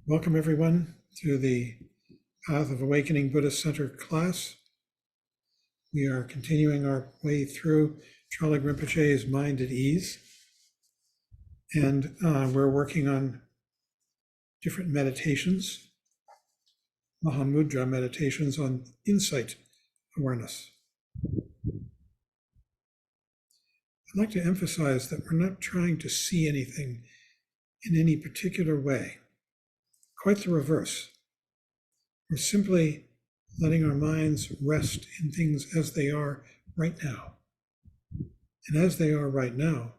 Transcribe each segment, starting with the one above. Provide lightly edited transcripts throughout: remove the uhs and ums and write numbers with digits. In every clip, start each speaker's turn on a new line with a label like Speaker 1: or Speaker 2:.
Speaker 1: Welcome everyone to the Path of Awakening Buddhist Center class. We are continuing our way through Trungpa Rinpoche's Mind at Ease, and we're working on different meditations, Mahamudra meditations on insight awareness. I'd like to emphasize that we're not trying to see anything in any particular way. Quite the reverse. We're simply letting our minds rest in things as they are right now. And as they are right now,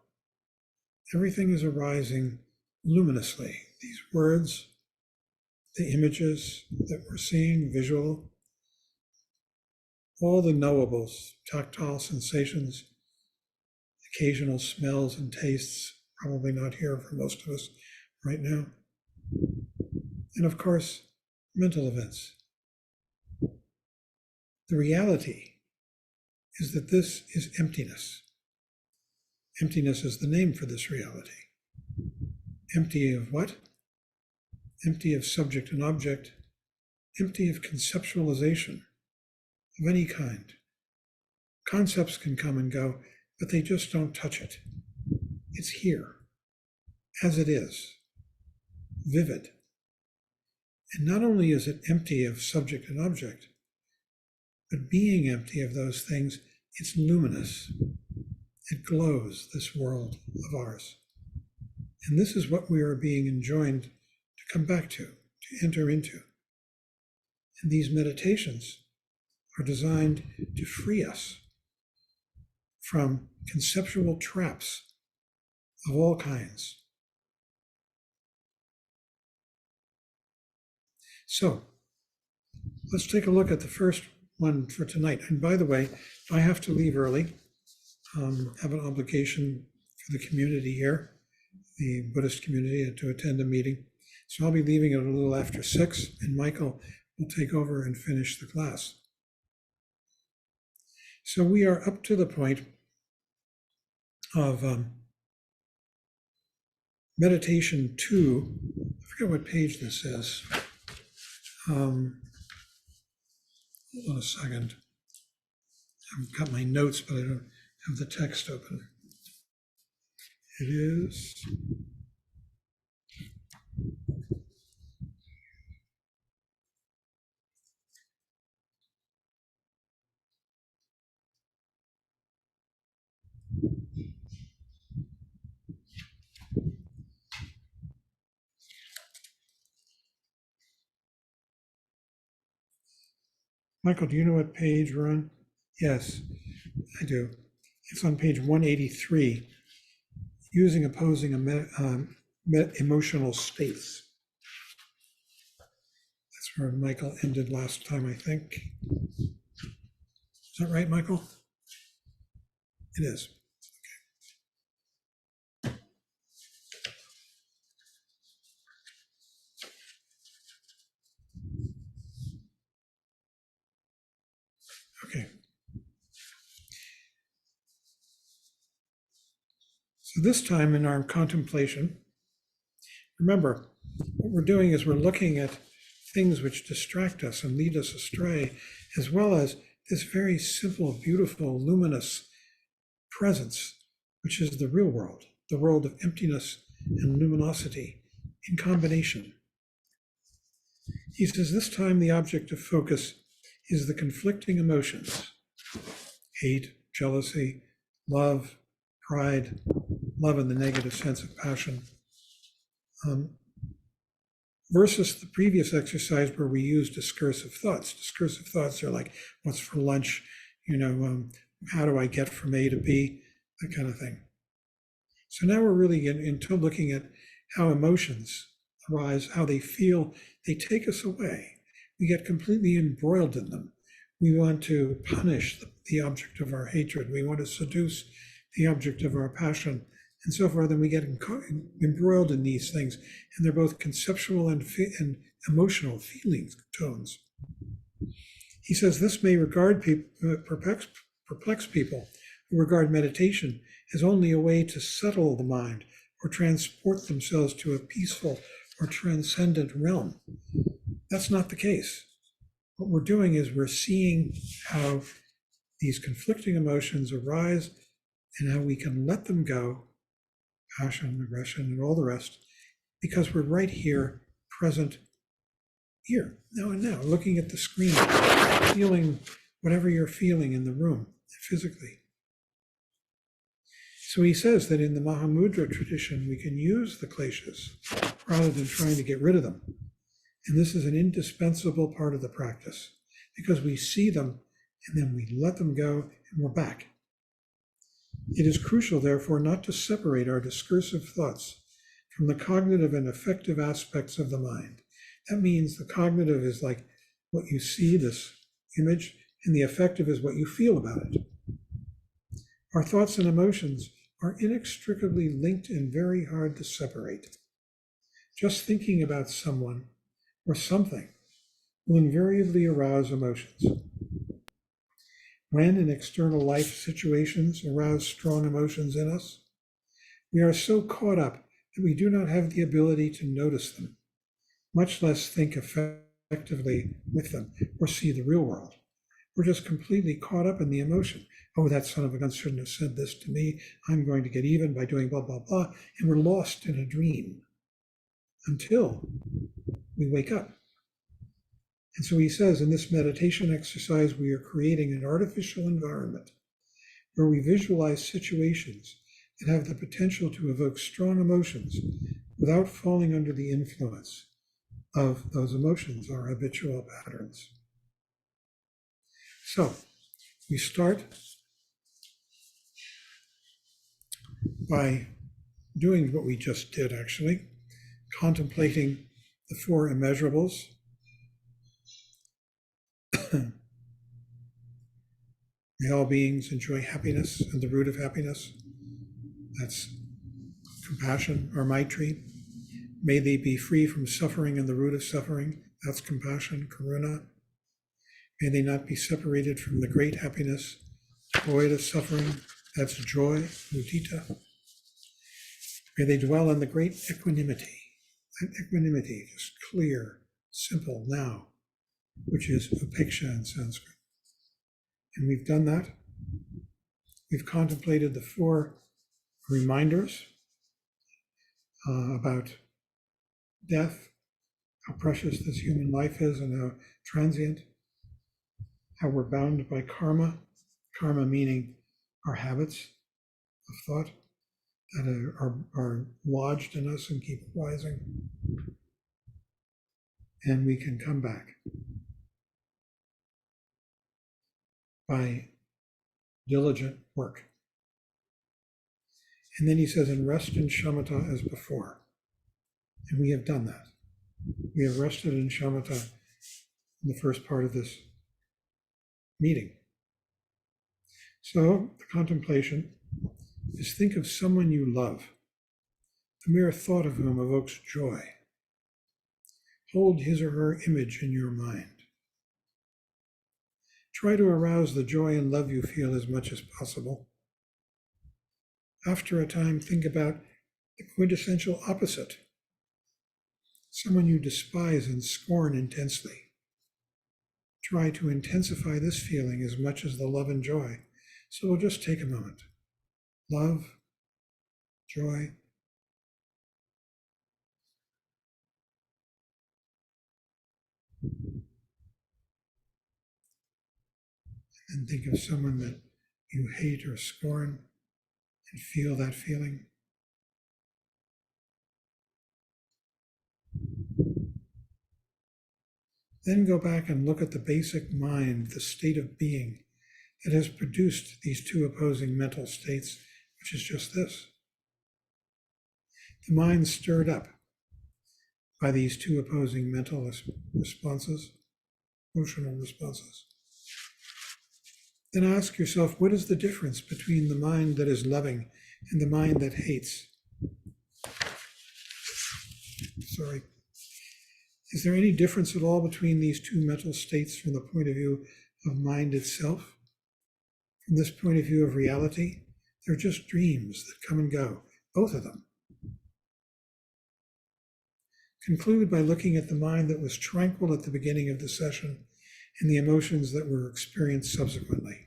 Speaker 1: everything is arising luminously. These words, the images that we're seeing, visual, all the knowables, tactile sensations, occasional smells and tastes, probably not here for most of us right now. And of course, mental events. The reality is that this is emptiness. Emptiness is the name for this reality. Empty of what? Empty of subject and object, empty of conceptualization of any kind. Concepts can come and go, but they just don't touch it. It's here, as it is, vivid. And not only is it empty of subject and object, but being empty of those things, it's luminous. It glows, this world of ours. And this is what we are being enjoined to come back to enter into. And these meditations are designed to free us from conceptual traps of all kinds. So let's take a look at the first one for tonight. And by the way, I have to leave early. Have an obligation for the community here, the Buddhist community, to attend a meeting. So I'll be leaving at a little after 6, and Michael will take over and finish the class. So we are up to the point of meditation 2. I forget what page this is. Hold on a second. I've got my notes, but I don't have the text open. It is Michael, do you know what page we're on? Yes, I do. It's on page 183, using opposing emotional states. That's where Michael ended last time, I think. Is that right, Michael? It is. Okay. So this time in our contemplation, remember, what we're doing is we're looking at things which distract us and lead us astray, as well as this very simple, beautiful, luminous presence, which is the real world, the world of emptiness and luminosity in combination. He says this time the object of focus is the conflicting emotions, hate, jealousy, love, pride, love in the negative sense of passion, versus the previous exercise where we use discursive thoughts. Discursive thoughts are like, what's for lunch? How do I get from A to B? That kind of thing. So now we're really into looking at how emotions arise, how they feel. They take us away. We get completely embroiled in them. We want to punish the object of our hatred. We want to seduce the object of our passion, and so forth. And we get embroiled in these things. And they're both conceptual and emotional feelings, tones. He says this may perplex people who regard meditation as only a way to settle the mind or transport themselves to a peaceful or transcendent realm. That's not the case. What we're doing is we're seeing how these conflicting emotions arise and how we can let them go, passion, aggression, and all the rest, because we're right here, present here, now and now, looking at the screen, feeling whatever you're feeling in the room physically. So he says that in the Mahamudra tradition, we can use the kleshas rather than trying to get rid of them. And this is an indispensable part of the practice because we see them and then we let them go and we're back. It is crucial, therefore, not to separate our discursive thoughts from the cognitive and affective aspects of the mind. That means the cognitive is like what you see, this image, and the affective is what you feel about it. Our thoughts and emotions are inextricably linked and very hard to separate. Just thinking about someone or something will invariably arouse emotions. When in external life situations arouse strong emotions in us, we are so caught up that we do not have the ability to notice them, much less think effectively with them or see the real world. We're just completely caught up in the emotion. Oh, that son of a gun shouldn't have said this to me. I'm going to get even by doing blah, blah, blah. And we're lost in a dream until we wake up. And so he says in this meditation exercise, we are creating an artificial environment where we visualize situations that have the potential to evoke strong emotions without falling under the influence of those emotions, our habitual patterns. So we start by doing what we just did, actually, contemplating the four immeasurables. May all beings enjoy happiness and the root of happiness. That's compassion or Maitri. May they be free from suffering and the root of suffering. That's compassion, Karuna. May they not be separated from the great happiness, void of suffering. That's joy, Mudita. May they dwell in the great equanimity. That equanimity, just clear, simple now, which is upeksha in Sanskrit. And we've done that. We've contemplated the four reminders about death, how precious this human life is and how transient, how we're bound by karma, karma meaning our habits of thought that are lodged in us and keep rising. And we can come back by diligent work. And then he says, and rest in shamatha as before. And we have done that. We have rested in shamatha in the first part of this meeting. So the contemplation is think of someone you love. The mere thought of whom evokes joy. Hold his or her image in your mind. Try to arouse the joy and love you feel as much as possible. After a time, think about the quintessential opposite. Someone you despise and scorn intensely. Try to intensify this feeling as much as the love and joy. So we'll just take a moment. Love, joy. And think of someone that you hate or scorn and feel that feeling. Then go back and look at the basic mind, the state of being that has produced these two opposing mental states, which is just this. The mind stirred up by these two opposing mental responses, emotional responses. Then ask yourself, what is the difference between the mind that is loving and the mind that hates? Sorry. Is there any difference at all between these two mental states from the point of view of mind itself? From this point of view of reality, they're just dreams that come and go, both of them. Conclude by looking at the mind that was tranquil at the beginning of the session and the emotions that were experienced subsequently.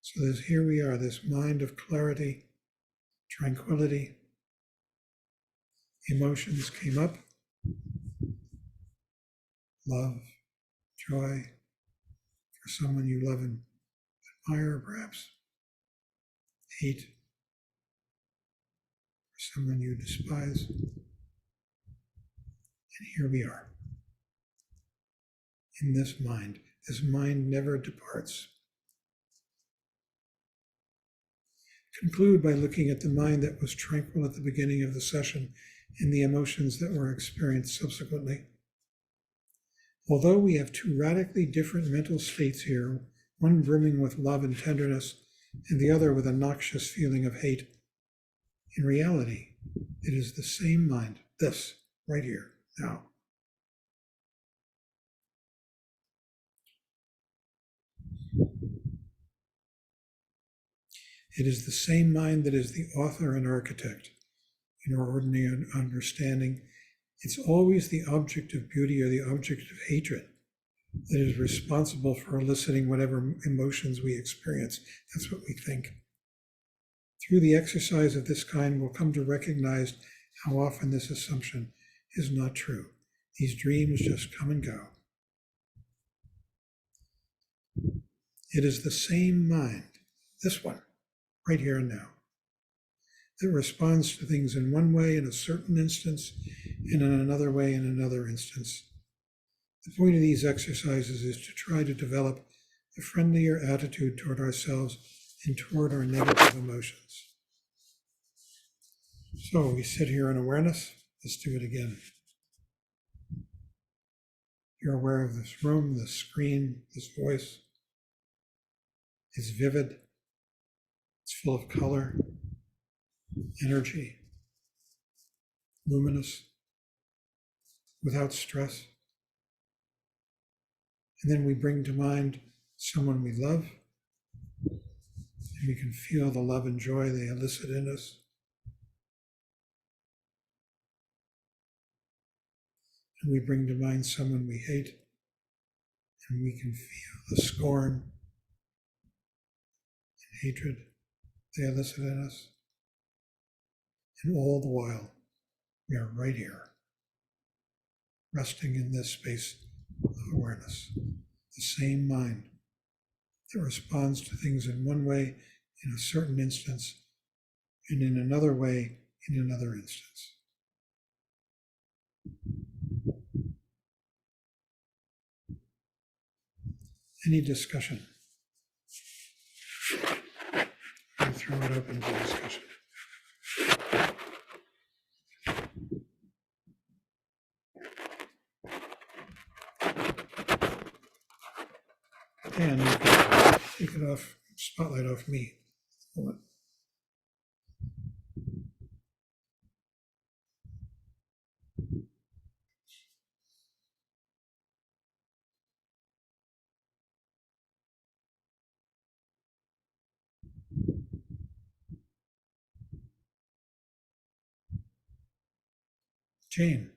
Speaker 1: So here we are, this mind of clarity, tranquility. Emotions came up, love, joy for someone you love and admire, perhaps, hate for someone you despise. And here we are, in this mind. This mind never departs. Conclude by looking at the mind that was tranquil at the beginning of the session and the emotions that were experienced subsequently. Although we have two radically different mental states here, one brimming with love and tenderness, and the other with a noxious feeling of hate, in reality, it is the same mind, this, right here, now. It is the same mind that is the author and architect. In our ordinary understanding, it's always the object of beauty or the object of hatred that is responsible for eliciting whatever emotions we experience. That's what we think. Through the exercise of this kind, we'll come to recognize how often this assumption is not true. These dreams just come and go. It is the same mind, this one, right here and now, that responds to things in one way in a certain instance and in another way in another instance. The point of these exercises is to try to develop a friendlier attitude toward ourselves and toward our negative emotions. So we sit here in awareness. Let's do it again. You're aware of this room, this screen, this voice. It's vivid. It's full of color, energy, luminous, without stress. And then we bring to mind someone we love, and we can feel the love and joy they elicit in us. And we bring to mind someone we hate, and we can feel the scorn and hatred they elicit in us. And all the while, we are right here, resting in this space of awareness, the same mind that responds to things in one way in a certain instance and in another way in another instance. Any discussion? I'll throw it open to discussion. And you can take it off, spotlight off me. Hold it. Jane.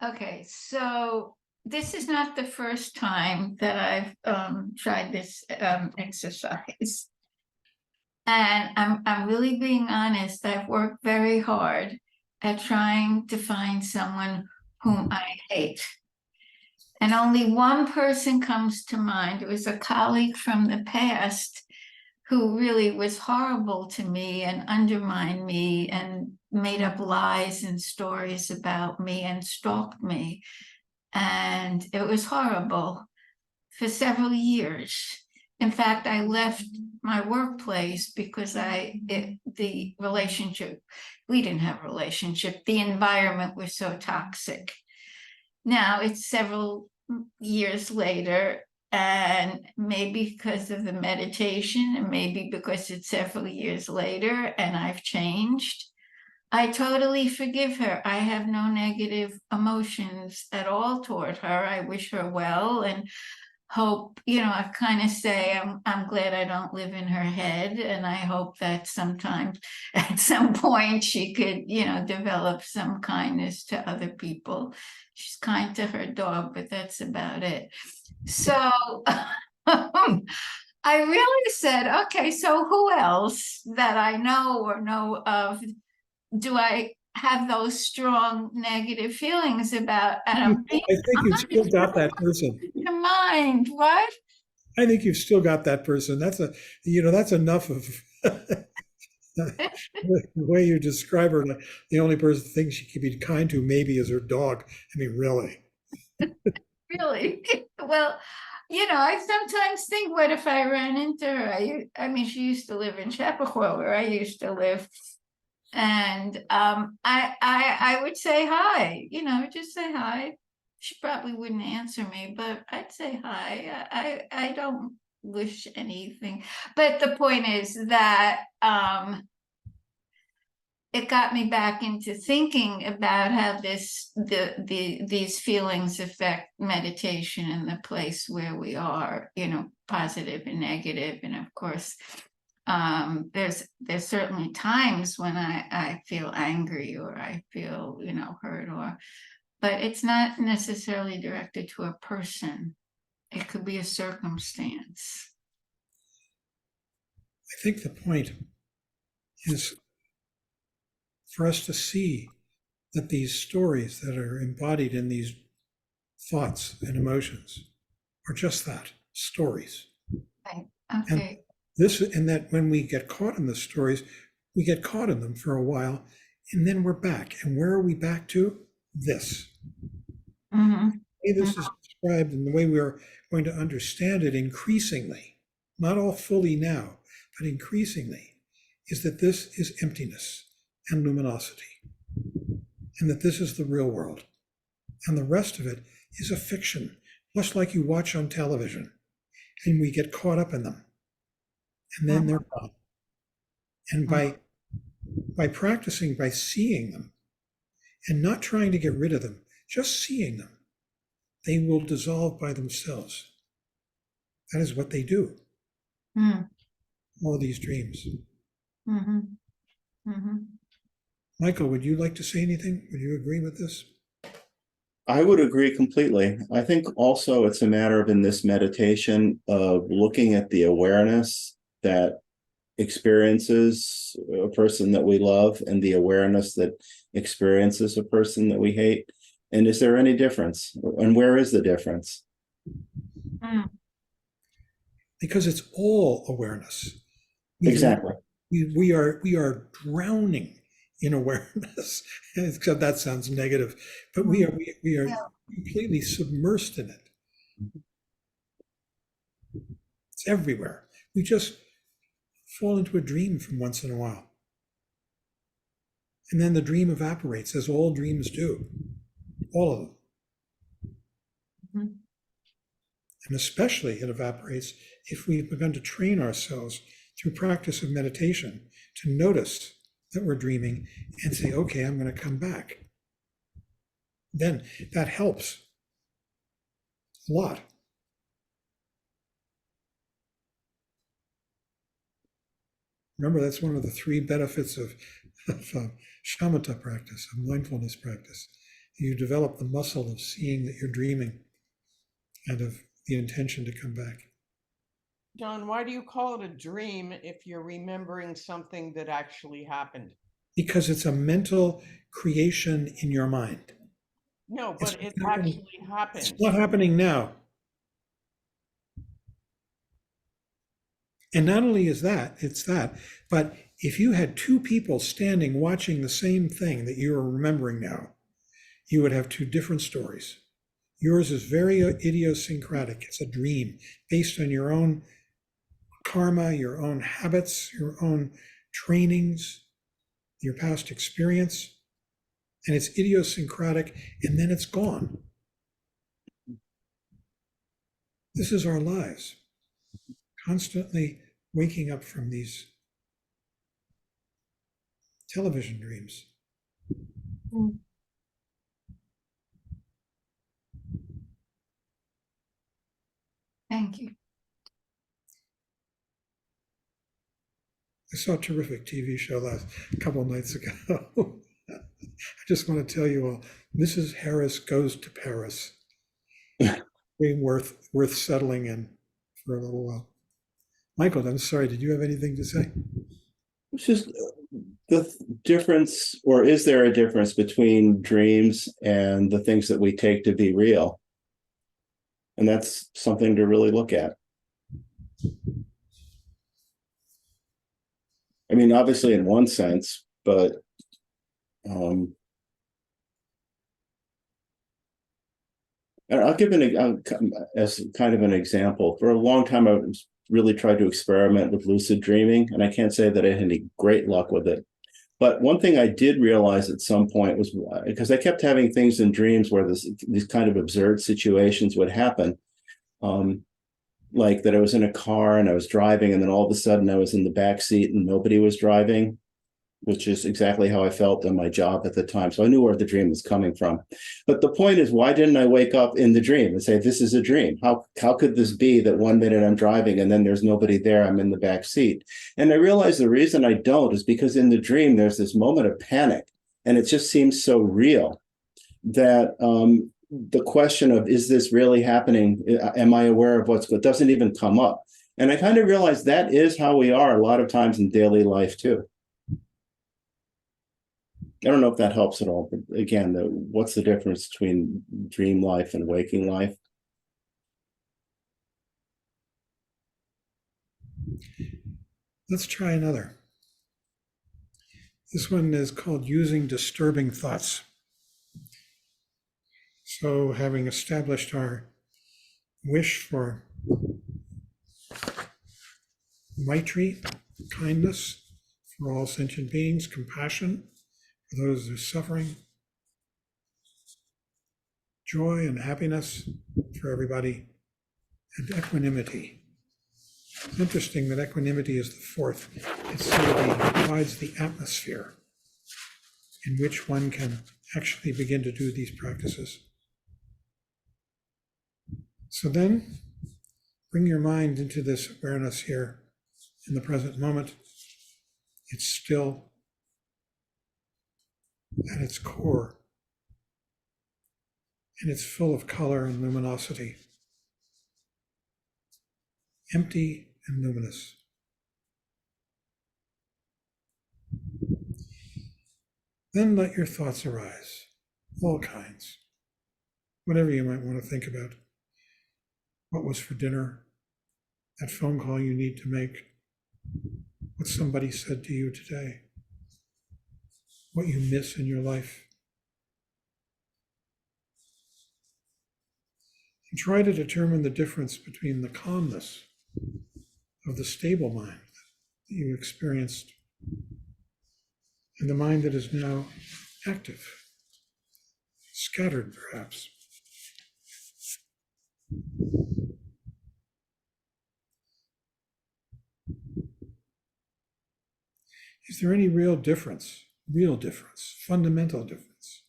Speaker 2: Okay, so this is not the first time that I've tried this exercise. And I'm really being honest, I've worked very hard at trying to find someone whom I hate. And only one person comes to mind. It was a colleague from the past who really was horrible to me and undermined me and made up lies and stories about me and stalked me. And it was horrible for several years. In fact, I left my workplace because the relationship, we didn't have a relationship, the environment was so toxic. Now it's several years later, and maybe because of the meditation, and maybe because it's several years later and I've changed, I totally forgive her. I have no negative emotions at all toward her. I wish her well, and hope, I kind of say I'm glad I don't live in her head, and I hope that sometimes at some point she could, develop some kindness to other people. She's kind to her dog, but that's about it. So I really said, okay, so who else that I know or know of do I have those strong negative feelings about? And I'm being
Speaker 1: I think you've still got that person.
Speaker 2: to mind, what?
Speaker 1: I think you've still got that person. That's enough of the way you describe her. The only person thing she could be kind to maybe is her dog. I mean, really.
Speaker 2: Really? Well, I sometimes think, what if I ran into her? I mean, she used to live in Chappaqua, where I used to live. And I would say hi, just say hi. She probably wouldn't answer me, but I'd say hi. I don't wish anything. But the point is that it got me back into thinking about how these feelings affect meditation in the place where we are, positive and negative. And of course, there's certainly times when I feel angry, or I feel, hurt, but it's not necessarily directed to a person. It could be a circumstance.
Speaker 1: I think the point is for us to see that these stories that are embodied in these thoughts and emotions are just that, stories.
Speaker 2: Right.
Speaker 1: And
Speaker 2: Okay.
Speaker 1: that when we get caught in the stories, we get caught in them for a while, and then we're back. And where are we back to? This.
Speaker 2: Mm-hmm.
Speaker 1: The way this is described and the way we are going to understand it increasingly, not all fully now, but increasingly, is that this is emptiness and luminosity, and that this is the real world. And the rest of it is a fiction, much like you watch on television, and we get caught up in them, and then they're gone. And by practicing, by seeing them, and not trying to get rid of them, just seeing them, they will dissolve by themselves. That is what they do.
Speaker 2: Mm-hmm.
Speaker 1: All these dreams.
Speaker 2: Mm-hmm. Mm-hmm.
Speaker 1: Michael, would you like to say anything? Would you agree with this?
Speaker 3: I would agree completely. I think also it's a matter of, in this meditation, of looking at the awareness that experiences a person that we love and the awareness that experiences a person that we hate. And is there any difference? And where is the difference?
Speaker 2: Mm.
Speaker 1: Because it's all awareness.
Speaker 3: Exactly.
Speaker 1: We are drowning in awareness. Except that sounds negative, but we are completely submersed in it. It's everywhere. We just fall into a dream from once in a while. And then the dream evaporates, as all dreams do. All of them.
Speaker 2: Mm-hmm.
Speaker 1: And especially it evaporates if we've begun to train ourselves through practice of meditation to notice that we're dreaming and say, okay, I'm going to come back. Then that helps a lot. Remember, that's one of the three benefits of shamatha practice, of mindfulness practice. You develop the muscle of seeing that you're dreaming and of the intention to come back.
Speaker 4: John, why do you call it a dream if you're remembering something that actually happened?
Speaker 1: Because it's a mental creation in your mind.
Speaker 4: No, but it actually happens.
Speaker 1: It's not happening now. And not only is that, it's that, but if you had two people standing watching the same thing that you are remembering now, you would have two different stories. Yours is very idiosyncratic. It's a dream based on your own karma, your own habits, your own trainings, your past experience, and it's idiosyncratic, and then it's gone. This is our lives, constantly waking up from these television dreams.
Speaker 2: Mm. Thank you.
Speaker 1: I saw a terrific TV show a couple of nights ago. I just want to tell you all, Mrs. Harris Goes to Paris. Being worth settling in for a little while. Michael, I'm sorry, did you have anything to say?
Speaker 3: It's just the difference, or is there a difference between dreams and the things that we take to be real? And that's something to really look at. I mean, obviously in one sense, but and I'll give as kind of an example. For a long time, I was really tried to experiment with lucid dreaming, and I can't say that I had any great luck with it. But one thing I did realize at some point was, because I kept having things in dreams where these kind of absurd situations would happen, like that I was in a car and I was driving, and then all of a sudden I was in the back seat and nobody was driving, which is exactly how I felt in my job at the time. So I knew where the dream was coming from. But the point is, why didn't I wake up in the dream and say, this is a dream? How could this be that 1 minute I'm driving and then there's nobody there, I'm in the back seat? And I realized the reason I don't is because in the dream, there's this moment of panic, and it just seems so real that the question of, is this really happening? Am I aware of what's going, doesn't even come up. And I kind of realized that is how we are a lot of times in daily life too. I don't know if that helps at all, but again, what's the difference between dream life and waking life?
Speaker 1: Let's try another. This one is called using disturbing thoughts. So having established our wish for Maitri, kindness for all sentient beings, compassion for those who are suffering, joy and happiness for everybody, and equanimity. It's interesting that equanimity is the fourth. It sort of provides the atmosphere in which one can actually begin to do these practices. So then, bring your mind into this awareness here in the present moment. It's still at its core, and it's full of color and luminosity, empty and luminous. Then let your thoughts arise, all kinds, whatever you might want to think about. What was for dinner? That phone call you need to make? What somebody said to you today? What you miss in your life? And try to determine the difference between the calmness of the stable mind that you experienced and the mind that is now active, scattered perhaps. Is there any real difference, fundamental difference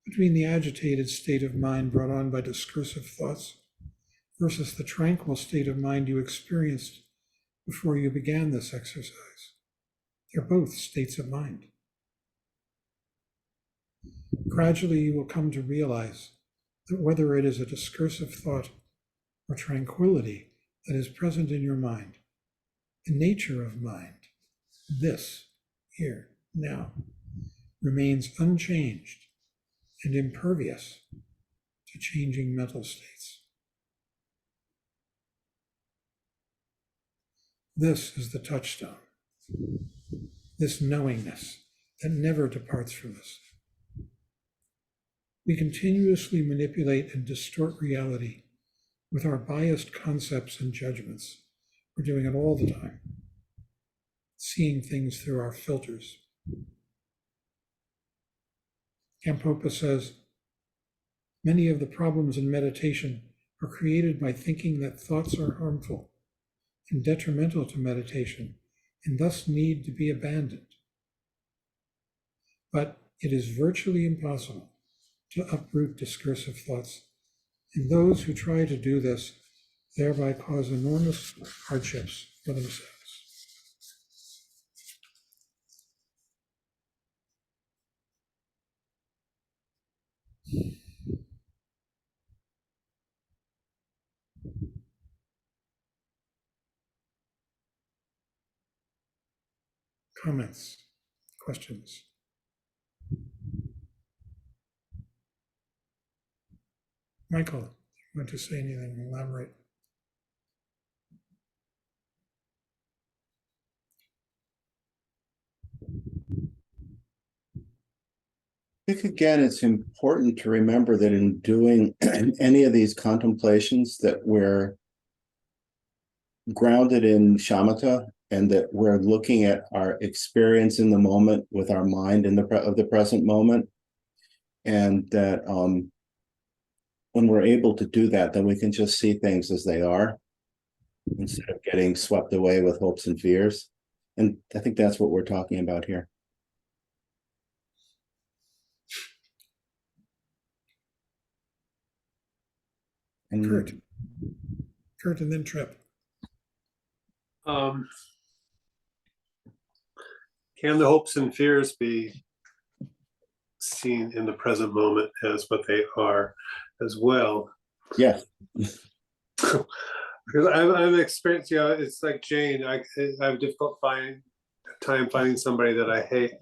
Speaker 1: between the agitated state of mind brought on by discursive thoughts versus the tranquil state of mind you experienced before you began this exercise? They're both states of mind. Gradually, you will come to realize that whether it is a discursive thought or tranquility that is present in your mind, the nature of mind, this, here, now, remains unchanged and impervious to changing mental states. This is the touchstone, this knowingness that never departs from us. We continuously manipulate and distort reality with our biased concepts and judgments. We're doing it all the time, seeing things through our filters. Gampopa says, many of the problems in meditation are created by thinking that thoughts are harmful and detrimental to meditation and thus need to be abandoned. But it is virtually impossible to uproot discursive thoughts, and those who try to do this thereby cause enormous hardships for themselves. Comments, questions? Michael, you want to say anything? Elaborate.
Speaker 3: I think again, it's important to remember that in doing any of these contemplations that we're grounded in shamatha and that we're looking at our experience in the moment with our mind in the present moment. And that when we're able to do that, then we can just see things as they are instead of getting swept away with hopes and fears. And I think that's what we're talking about here. And
Speaker 1: Kurt, and then Trip.
Speaker 5: Can the hopes and fears be seen in the present moment as what they are as well?
Speaker 3: yeah,
Speaker 5: Because I'm experienced, it's like Jane. I have difficult time finding somebody that I hate,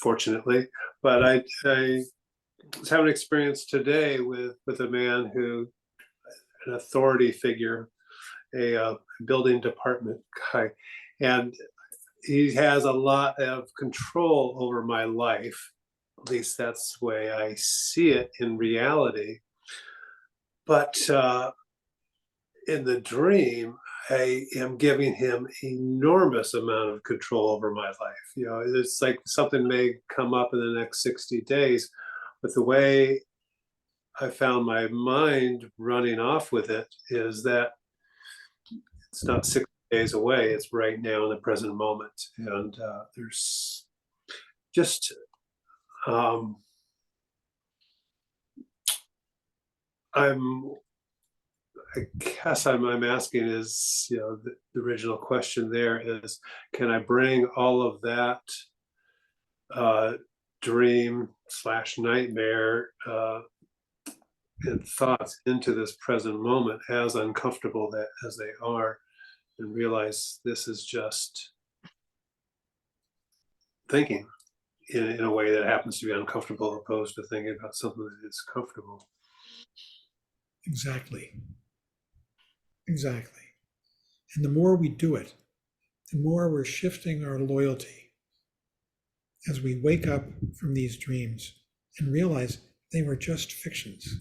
Speaker 5: fortunately. But I was having an experience today with a man who, an authority figure, a building department guy, and he has a lot of control over my life. At least that's the way I see it in reality. But in the dream, I am giving him enormous amount of control over my life. It's like something may come up in the next 60 days, but the way I found my mind running off with it is that it's not 60 days away, it's right now in the present moment. And there's just I guess I'm asking is, the original question there is, can I bring all of that dream / nightmare and thoughts into this present moment, as uncomfortable as they are, and realize this is just thinking in a way that happens to be uncomfortable, opposed to thinking about something that is comfortable.
Speaker 1: Exactly. Exactly. And the more we do it, the more we're shifting our loyalty as we wake up from these dreams and realize they were just fictions.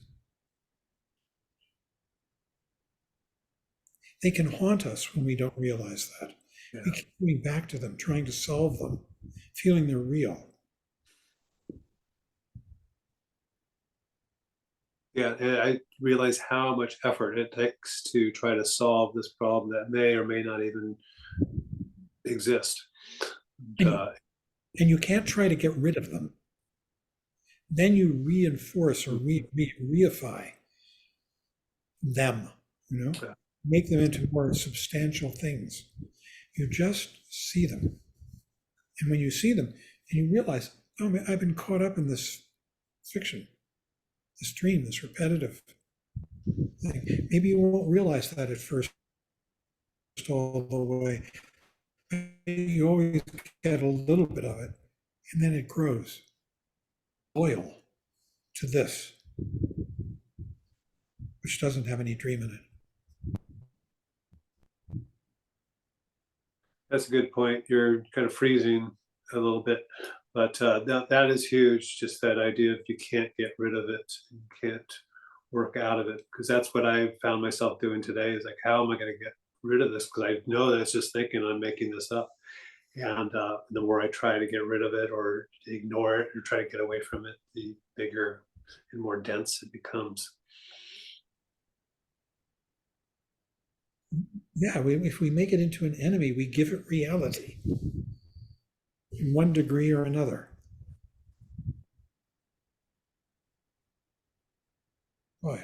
Speaker 1: They can haunt us when we don't realize that.
Speaker 5: Yeah.
Speaker 1: We keep coming back to them, trying to solve them, feeling they're real.
Speaker 5: Yeah, and I realize how much effort it takes to try to solve this problem that may or may not even exist.
Speaker 1: And you can't try to get rid of them. Then you reinforce or reify them,
Speaker 5: Yeah.
Speaker 1: make them into more substantial things. You just see them. And when you see them and you realize, oh, man, I've been caught up in this fiction, this dream, this repetitive thing. Maybe you won't realize that at first all the way. You always get a little bit of it, and then it grows. Loyal to this, which doesn't have any dream in it.
Speaker 5: That's a good point. You're kind of freezing a little bit, but that is huge. Just that idea of you can't get rid of it, you can't work out of it, because that's what I found myself doing today. Is like, how am I going to get rid of this? Because I know that it's just thinking I'm making this up, and the more I try to get rid of it or ignore it or try to get away from it, the bigger and more dense it becomes.
Speaker 1: Yeah, if we make it into an enemy, we give it reality in one degree or another. Boy,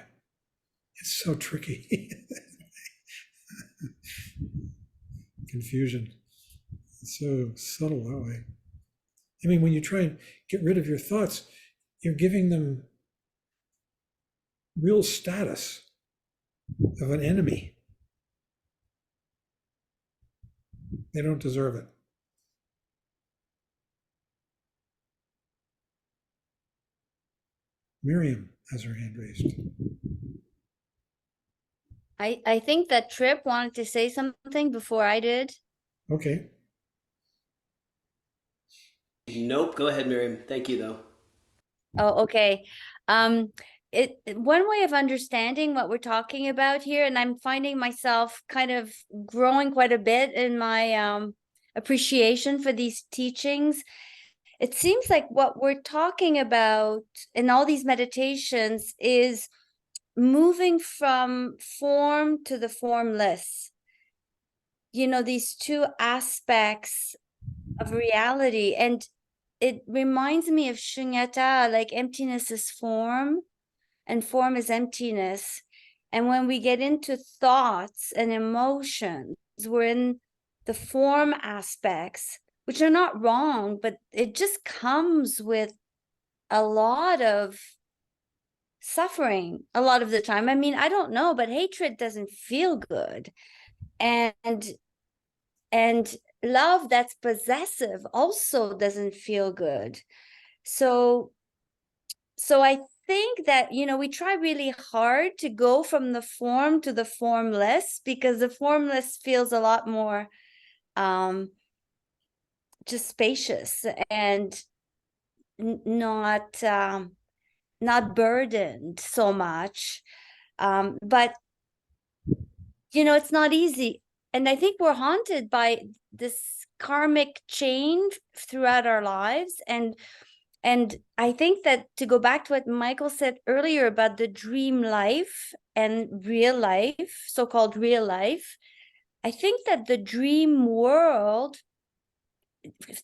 Speaker 1: It's so tricky. Confusion. It's so subtle that way. I mean, when you try and get rid of your thoughts, you're giving them real status of an enemy. They don't deserve it. Miriam has her hand raised.
Speaker 6: I think that Trip wanted to say something before I did.
Speaker 1: Okay.
Speaker 7: Nope. Go ahead, Miriam. Thank you, though.
Speaker 6: Oh, okay. One way of understanding what we're talking about here, and I'm finding myself kind of growing quite a bit in my appreciation for these teachings. It seems like what we're talking about in all these meditations is moving from form to the formless. You know, these two aspects of reality. And it reminds me of shunyata, like emptiness is form and form is emptiness. And when we get into thoughts and emotions, we're in the form aspects, which are not wrong, but it just comes with a lot of suffering a lot of the time. I mean, I don't know, but hatred doesn't feel good. And love that's possessive also doesn't feel good. So I think that, you know, we try really hard to go from the form to the formless, because the formless feels a lot more just spacious and not burdened so much. But you know, it's not easy. And I think we're haunted by this karmic chain throughout our lives. And I think that, to go back to what Michael said earlier about the dream life and real life, so-called real life, I think that the dream world,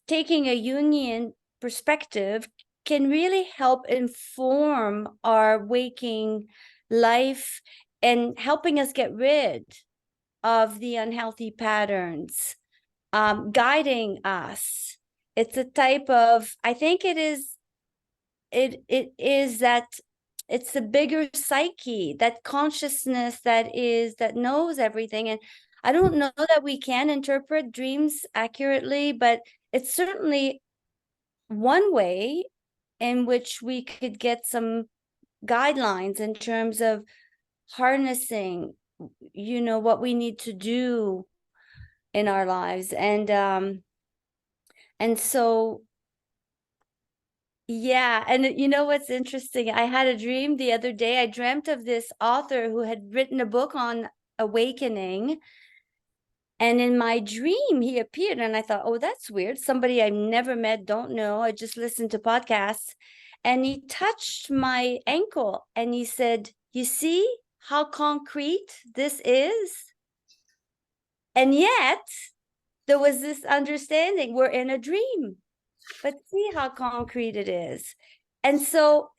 Speaker 6: taking a Jungian perspective, can really help inform our waking life and helping us get rid of the unhealthy patterns, guiding us. It's a type of, I think it is that it's the bigger psyche, that consciousness that knows everything. And I don't know that we can interpret dreams accurately, but it's certainly one way in which we could get some guidelines in terms of harnessing, you know, what we need to do in our lives. And so, yeah. And you know what's interesting? I had a dream the other day. I dreamt of this author who had written a book on awakening. And in my dream, he appeared, and I thought, oh, that's weird. Somebody I've never met, don't know. I just listened to podcasts. And he touched my ankle and he said, you see how concrete this is? And yet there was this understanding, we're in a dream, but see how concrete it is. And so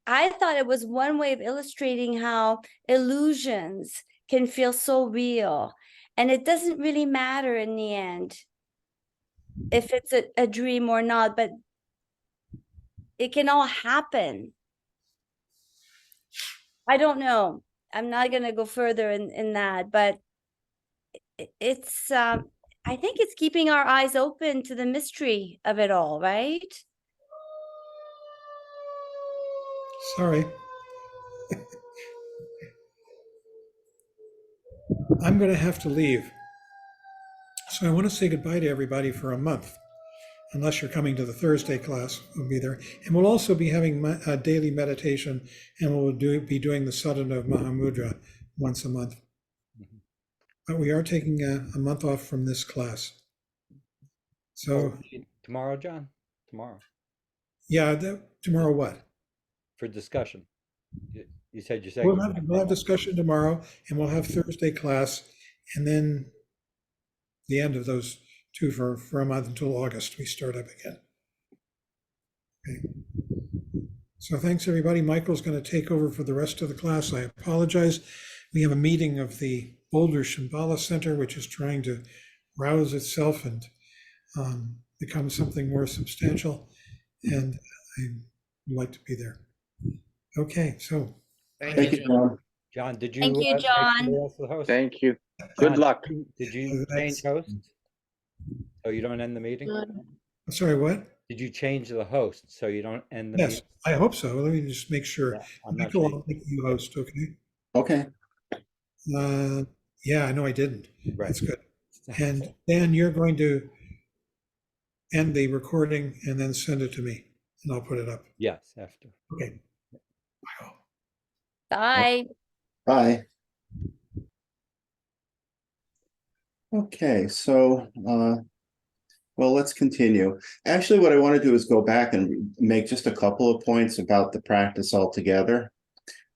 Speaker 6: I thought it was one way of illustrating how illusions can feel so real. And it doesn't really matter in the end if it's a dream or not, but it can all happen. I don't know. I'm not going to go further in that, but it's, I think it's keeping our eyes open to the mystery of it all, right?
Speaker 1: Sorry. I'm going to have to leave. So I want to say goodbye to everybody for a month, unless you're coming to the Thursday class. We'll be there. And we'll also be having a daily meditation, and we'll be doing the sadhana of Mahamudra once a month. But we are taking a month off from this class. So,
Speaker 8: Tomorrow, John? Tomorrow
Speaker 1: yeah, tomorrow what?
Speaker 8: for discussion. You said you're
Speaker 1: We'll
Speaker 8: saying.
Speaker 1: have discussion tomorrow, and we'll have Thursday class, and then the end of those two for a month until August, we start up again. Okay. So thanks, everybody. Michael's going to take over for the rest of the class. I apologize. We have a meeting of the Boulder Shambhala Center, which is trying to rouse itself and become something more substantial. And I would like to be there. Okay, so.
Speaker 3: Thank you, John.
Speaker 8: John, did you
Speaker 6: Thank you,
Speaker 8: make
Speaker 6: John.
Speaker 8: somebody else the host?
Speaker 9: Thank you. Good
Speaker 8: John,
Speaker 9: luck.
Speaker 8: Did you change host? So you don't end the meeting?
Speaker 1: Sorry, what?
Speaker 8: Did you change the host so you don't end the
Speaker 1: Yes,
Speaker 8: meeting?
Speaker 1: I hope so. Let me just make sure.
Speaker 8: Yeah, I'm not
Speaker 1: Michael,
Speaker 8: sure.
Speaker 1: I'll make you host, okay?
Speaker 3: Okay.
Speaker 1: Yeah, I know I didn't.
Speaker 8: Right.
Speaker 1: That's good. And Dan, you're going to end the recording and then send it to me, and I'll put it up.
Speaker 8: Yes, after.
Speaker 1: Okay.
Speaker 6: Bye.
Speaker 3: Bye. Okay, so well, let's continue. Actually, what I want to do is go back and make just a couple of points about the practice altogether.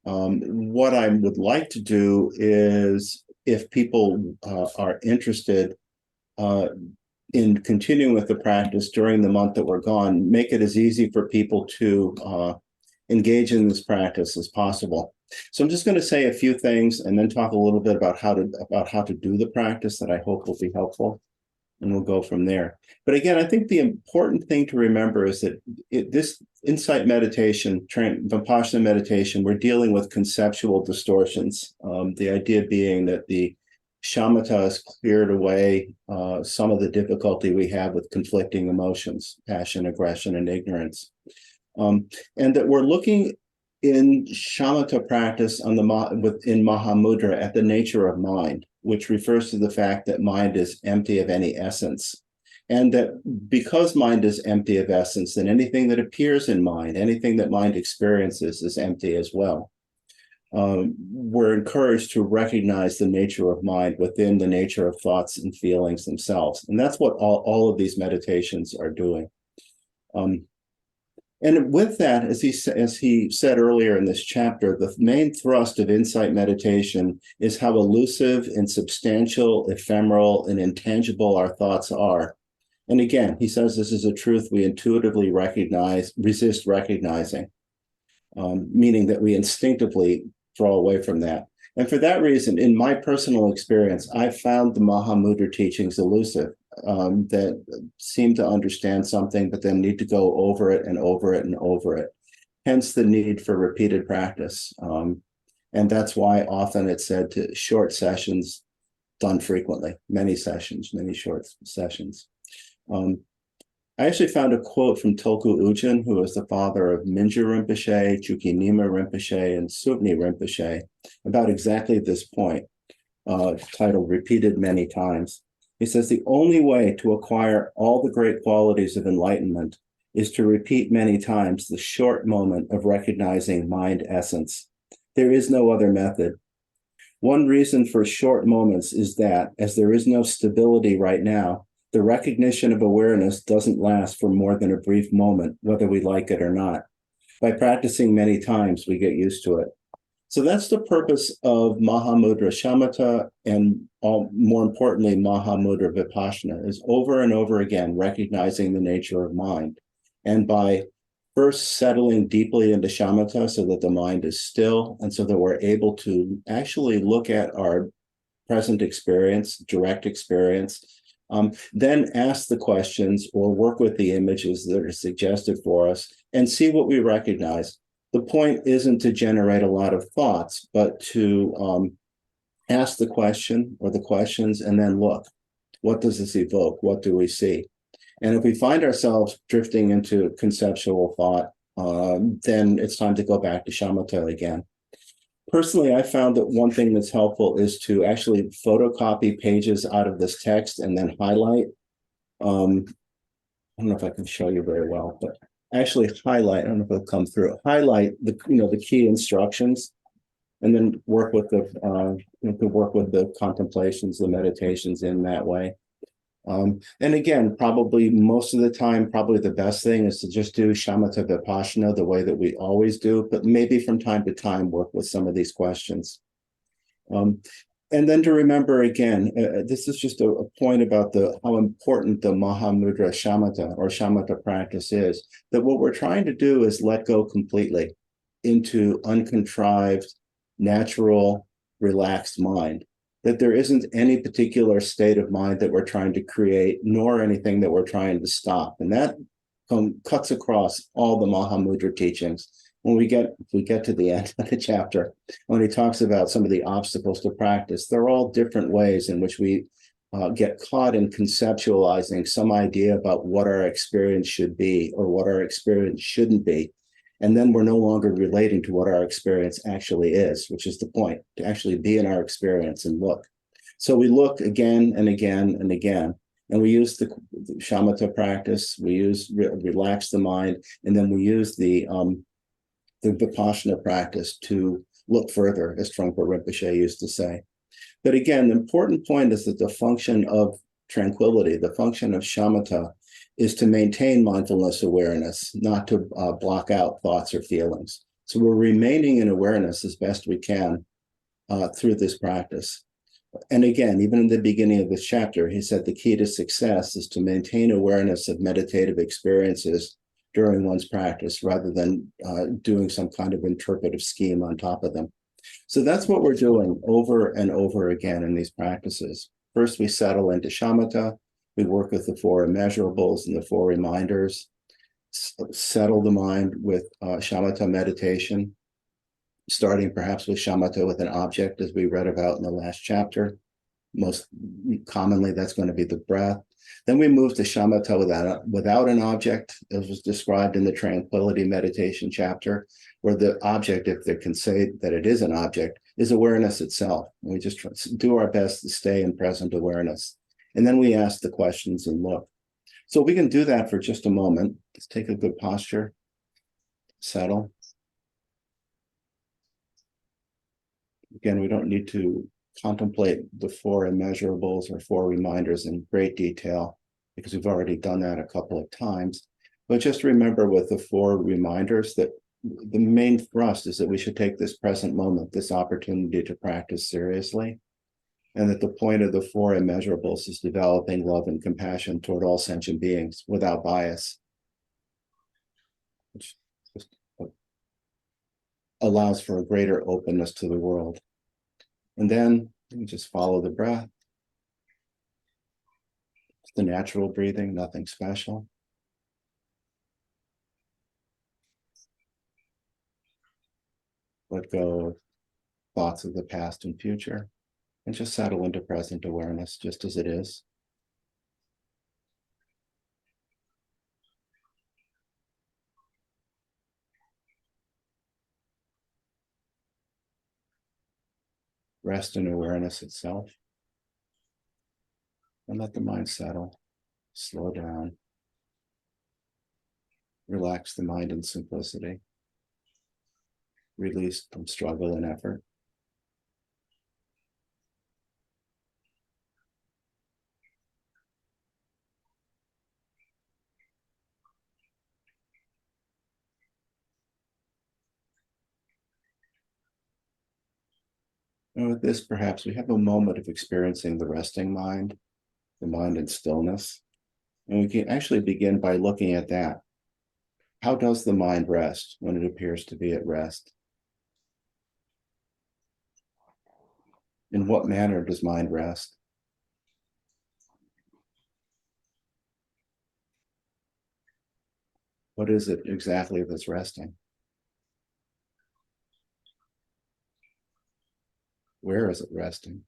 Speaker 3: What I would like to do is, if people are interested in continuing with the practice during the month that we're gone, make it as easy for people to engage in this practice as possible. So I'm just going to say a few things and then talk a little bit about how to do the practice that I hope will be helpful, and we'll go from there. But again, I think the important thing to remember is that this insight meditation, Vipassana meditation, we're dealing with conceptual distortions. The idea being that the shamatha has cleared away some of the difficulty we have with conflicting emotions, passion, aggression, and ignorance. And that we're looking in shamatha practice in Mahamudra at the nature of mind, which refers to the fact that mind is empty of any essence. And that because mind is empty of essence, then anything that appears in mind, anything that mind experiences, is empty as well. We're encouraged to recognize the nature of mind within the nature of thoughts and feelings themselves. And that's what all of these meditations are doing. And with that, as he said earlier in this chapter, the main thrust of insight meditation is how elusive, insubstantial, ephemeral, and intangible our thoughts are. And again, he says this is a truth we intuitively resist recognizing, meaning that we instinctively draw away from that. And for that reason, in my personal experience, I found the Mahamudra teachings elusive. That seem to understand something, but then need to go over it and over it and over it. Hence the need for repeated practice. And that's why often it's said to short sessions done frequently, many sessions, many short sessions. I actually found a quote from Tulku Ujin, who is the father of Mingyur Rinpoche, Chukyinima Rinpoche, and Sutni Rinpoche, about exactly this point, titled Repeated Many Times. He says, the only way to acquire all the great qualities of enlightenment is to repeat many times the short moment of recognizing mind essence. There is no other method. One reason for short moments is that, as there is no stability right now, the recognition of awareness doesn't last for more than a brief moment, whether we like it or not. By practicing many times, we get used to it. So that's the purpose of Mahamudra Shamatha, and more importantly, Mahamudra Vipassana, is over and over again recognizing the nature of mind. And by first settling deeply into Shamatha so that the mind is still, and so that we're able to actually look at our present experience, direct experience, then ask the questions or work with the images that are suggested for us and see what we recognize. The point isn't to generate a lot of thoughts, but to ask the question or the questions and then look. What does this evoke? What do we see? And if we find ourselves drifting into conceptual thought, then it's time to go back to shamatha again. Personally, I found that one thing that's helpful is to actually photocopy pages out of this text and then highlight. I don't know if I can show you very well, but actually highlight, I don't know if it'll come through, highlight the key instructions, and then work with the contemplations, the meditations in that way. And again, probably most of the time, probably the best thing is to just do shamatha vipassana the way that we always do, but maybe from time to time work with some of these questions. And then to remember again, this is just a point about how important the Mahamudra Shamatha or Shamatha practice is, that what we're trying to do is let go completely into uncontrived, natural, relaxed mind. That there isn't any particular state of mind that we're trying to create, nor anything that we're trying to stop. And that cuts across all the Mahamudra teachings. When we get to the end of the chapter, when he talks about some of the obstacles to practice, they're all different ways in which we get caught in conceptualizing some idea about what our experience should be or what our experience shouldn't be. And then we're no longer relating to what our experience actually is, which is the point, to actually be in our experience and look. So we look again and again and again. And we use the shamatha practice, we use relax the mind, and then we use the Vipassana practice to look further, as Trungpa Rinpoche used to say. But again, the important point is that the function of tranquility, the function of shamatha, is to maintain mindfulness awareness, not to block out thoughts or feelings. So we're remaining in awareness as best we can through this practice. And again, even in the beginning of this chapter, he said the key to success is to maintain awareness of meditative experiences during one's practice rather than doing some kind of interpretive scheme on top of them. So that's what we're doing over and over again in these practices. First, we settle into shamatha. We work with the four immeasurables and the four reminders, settle the mind with shamatha meditation, starting perhaps with shamatha with an object, as we read about in the last chapter. Most commonly, that's going to be the breath. Then we move to shamatha without an object, as was described in the tranquility meditation chapter, where the object, if they can say that it is an object, is awareness itself. And we just do our best to stay in present awareness. And then we ask the questions and look. So we can do that for just a moment. Let's take a good posture, settle. Again, we don't need to contemplate the four immeasurables or four reminders in great detail because we've already done that a couple of times. But just remember with the four reminders that the main thrust is that we should take this present moment, this opportunity to practice seriously, and that the point of the four immeasurables is developing love and compassion toward all sentient beings without bias, which just allows for a greater openness to the world. And then you just follow the breath. It's the natural breathing, nothing special. Let go of thoughts of the past and future, and just settle into present awareness just as it is. Rest in awareness itself. And let the mind settle, slow down. Relax the mind in simplicity. Release from struggle and effort. And with this, perhaps we have a moment of experiencing the resting mind, the mind in stillness. And we can actually begin by looking at that. How does the mind rest when it appears to be at rest? In what manner does mind rest? What is it exactly that's resting? Where is it resting?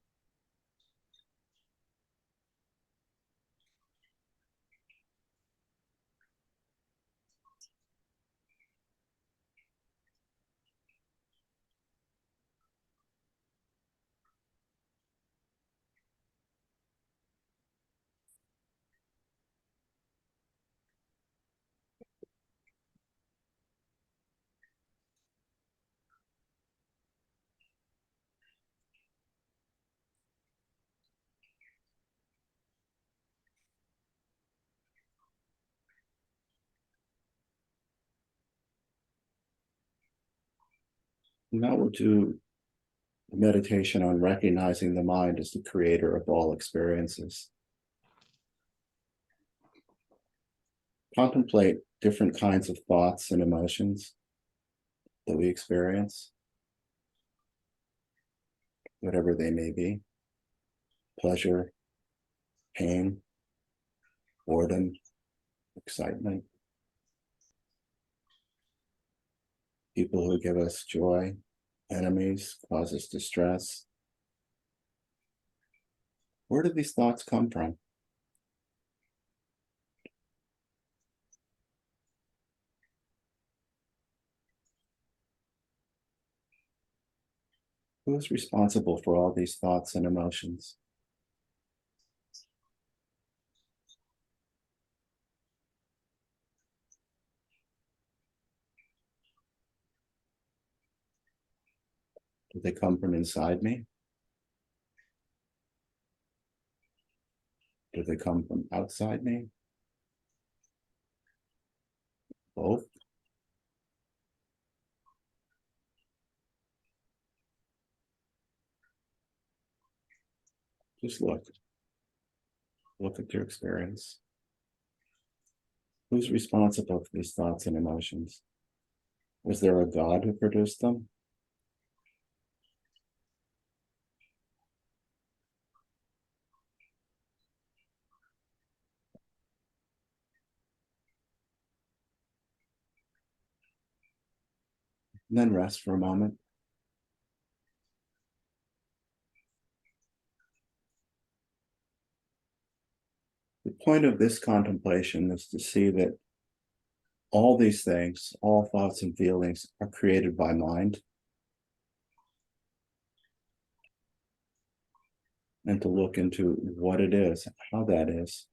Speaker 3: Now we'll do meditation on recognizing the mind as the creator of all experiences. Contemplate different kinds of thoughts and emotions that we experience, whatever they may be: pleasure, pain, boredom, excitement. People who give us joy, enemies, cause us distress. Where do these thoughts come from? Who is responsible for all these thoughts and emotions? Do they come from inside me? Do they come from outside me? Both? Just look. Look at your experience. Who's responsible for these thoughts and emotions? Was there a God who produced them? And then rest for a moment. The point of this contemplation is to see that all these things, all thoughts and feelings, are created by mind, and to look into what it is, how that is.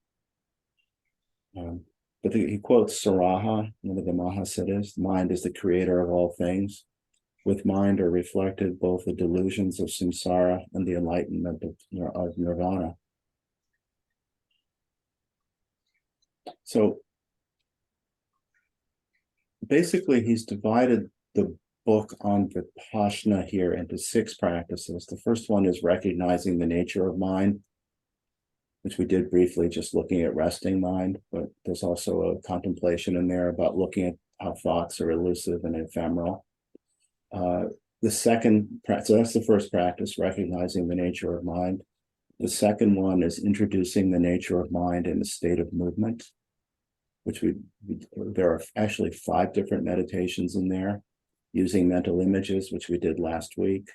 Speaker 3: But he quotes Saraha, one of the Mahasiddhas: mind is the creator of all things. With mind are reflected both the delusions of samsara and the enlightenment of nirvana. So basically, he's divided the book on Vipassana here into 6 practices. The first one is recognizing the nature of mind, which we did briefly, just looking at resting mind, but there's also a contemplation in there about looking at how thoughts are elusive and ephemeral. The second practice, so that's the first practice, recognizing the nature of mind. The second one is introducing the nature of mind in a state of movement, which there are actually 5 different meditations in there, using mental images, which we did last week,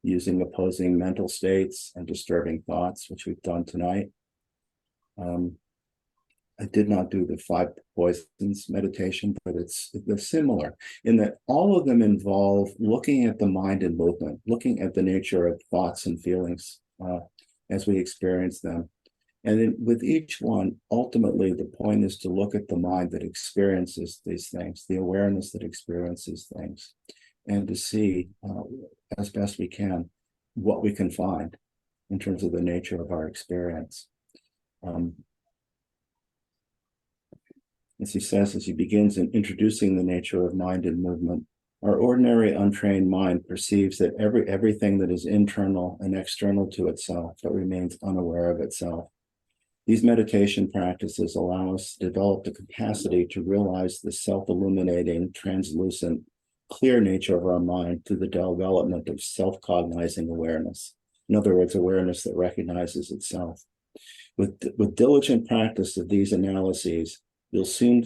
Speaker 3: using opposing mental states and disturbing thoughts, which we've done tonight. I did not do the 5 poisons meditation, but they're similar in that all of them involve looking at the mind and movement, looking at the nature of thoughts and feelings as we experience them. And with each one, ultimately, the point is to look at the mind that experiences these things, the awareness that experiences things, and to see as best we can what we can find in terms of the nature of our experience. As he says, as he begins in introducing the nature of mind and movement, our ordinary untrained mind perceives that everything that is internal and external to itself, but remains unaware of itself. These meditation practices allow us to develop the capacity to realize the self-illuminating, translucent, clear nature of our mind through the development of self-cognizing awareness. In other words, awareness that recognizes itself. With diligent practice of these analyses, you'll soon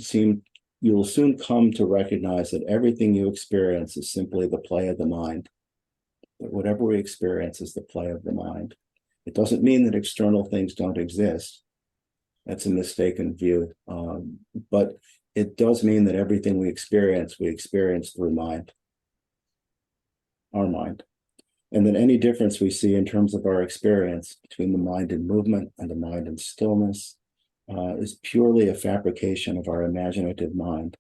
Speaker 3: come to recognize that everything you experience is simply the play of the mind. That whatever we experience is the play of the mind. It doesn't mean that external things don't exist. That's a mistaken view. But it does mean that everything we experience through mind, our mind. And that any difference we see in terms of our experience between the mind in movement and the mind in stillness is purely a fabrication of our imaginative mind.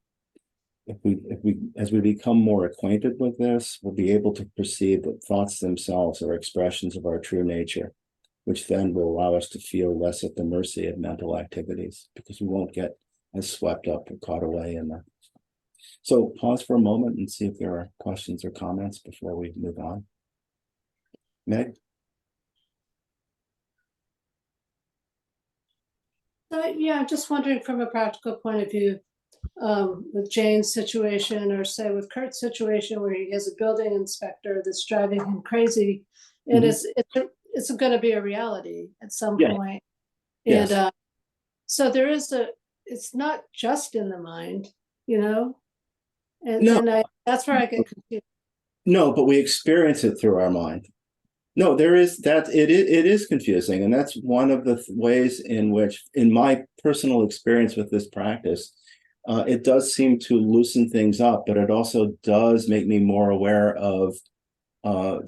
Speaker 3: As we become more acquainted with this, we'll be able to perceive that thoughts themselves are expressions of our true nature, which then will allow us to feel less at the mercy of mental activities, because we won't get as swept up or caught away in them. So pause for a moment and see if there are questions or comments before we move on. Meg?
Speaker 9: Yeah, just wondering from a practical point of view, with Jane's situation, or say with Kurt's situation, where he has a building inspector that's driving him crazy, and
Speaker 3: Mhm.
Speaker 9: it's going to be a reality at some
Speaker 3: Yeah.
Speaker 9: point.
Speaker 3: Yes.
Speaker 9: And so there is it's not just in the mind, you know,
Speaker 3: No.
Speaker 9: and that's where I get confused.
Speaker 3: No, but we experience it through our mind. No, there is that it is confusing, and that's one of the ways in which, in my personal experience with this practice, it does seem to loosen things up, but it also does make me more aware of uh,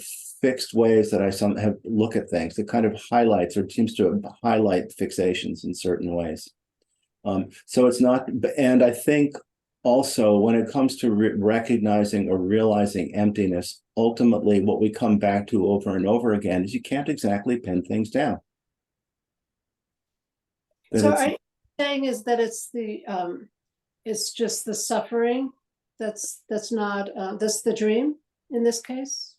Speaker 3: fixed ways that I some have look at things. It kind of highlights or seems to highlight fixations in certain ways. So it's not, and I think also when it comes to recognizing or realizing emptiness, ultimately what we come back to over and over again is you can't exactly pin things down.
Speaker 9: So are you saying is that it's just the suffering that's not that's the dream in this case?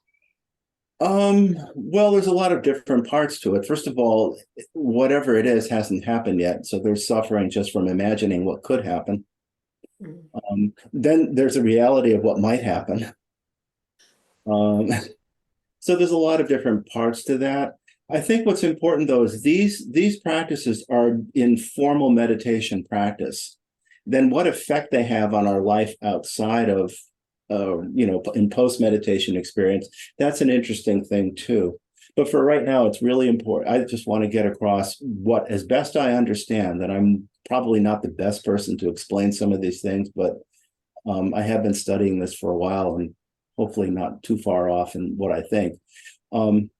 Speaker 3: Well, there's a lot of different parts to it. First of all, whatever it is hasn't happened yet. So there's suffering just from imagining what could happen. Then there's a reality of what might happen. Um, so there's a lot of different parts to that. I think what's important though is these practices are in formal meditation practice. Then what effect they have on our life outside of in post meditation experience, that's an interesting thing too. But for right now, it's really important. I just want to get across what, as best I understand, that I'm probably not the best person to explain some of these things, but I have been studying this for a while and hopefully not too far off in what I think. Um,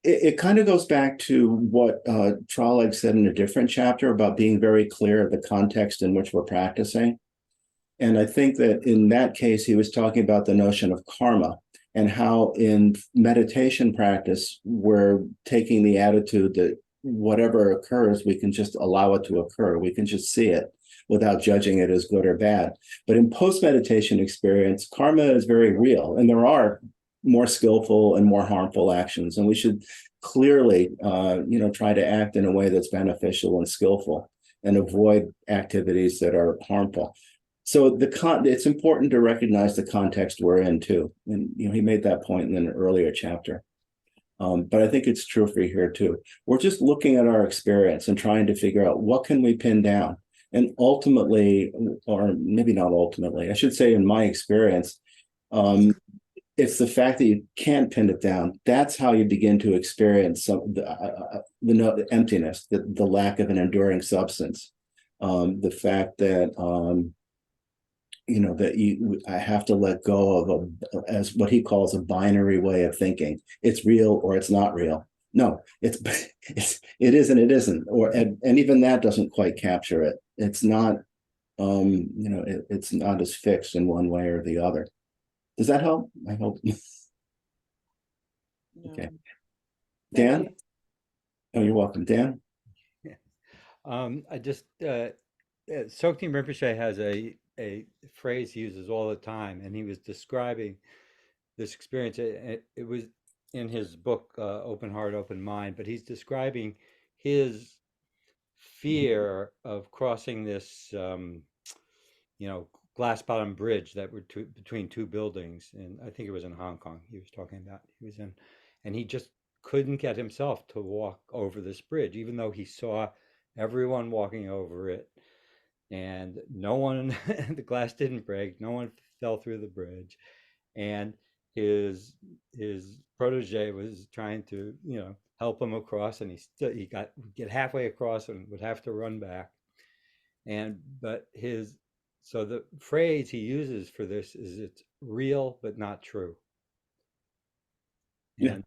Speaker 3: it kind of goes back to what Traleg said in a different chapter about being very clear of the context in which we're practicing. And I think that in that case, he was talking about the notion of karma and how in meditation practice, we're taking the attitude that whatever occurs, we can just allow it to occur. We can just see it without judging it as good or bad. But in post-meditation experience, karma is very real, and there are more skillful and more harmful actions. And we should clearly, try to act in a way that's beneficial and skillful and avoid activities that are harmful. So it's important to recognize the context we're in too. And he made that point in an earlier chapter. But I think it's true for here too. We're just looking at our experience and trying to figure out what can we pin down. And ultimately, or maybe not ultimately, I should say in my experience, it's the fact that you can't pin it down. That's how you begin to experience the emptiness, the lack of an enduring substance. The fact that I have to let go of as what he calls a binary way of thinking. It's real or it's not real. No, it is and it isn't, and even that doesn't quite capture it. It's not, it's not as fixed in one way or the other. Does that help? I hope. Okay. Dan? Oh, you're welcome. Dan?
Speaker 8: I just Soktim Rinpoche has a phrase he uses all the time, and he was describing this experience. It was in his book Open Heart, Open Mind, but he's describing his fear of crossing this glass bottom bridge that were between two buildings, and I think it was in Hong Kong he was talking about. He was in, and he just couldn't get himself to walk over this bridge, even though he saw everyone walking over it, and no one, the glass didn't break, no one fell through the bridge, and his protege was trying to help him across, and he get halfway across and would have to run back, but so the phrase he uses for this is it's real but not true.
Speaker 3: Yeah.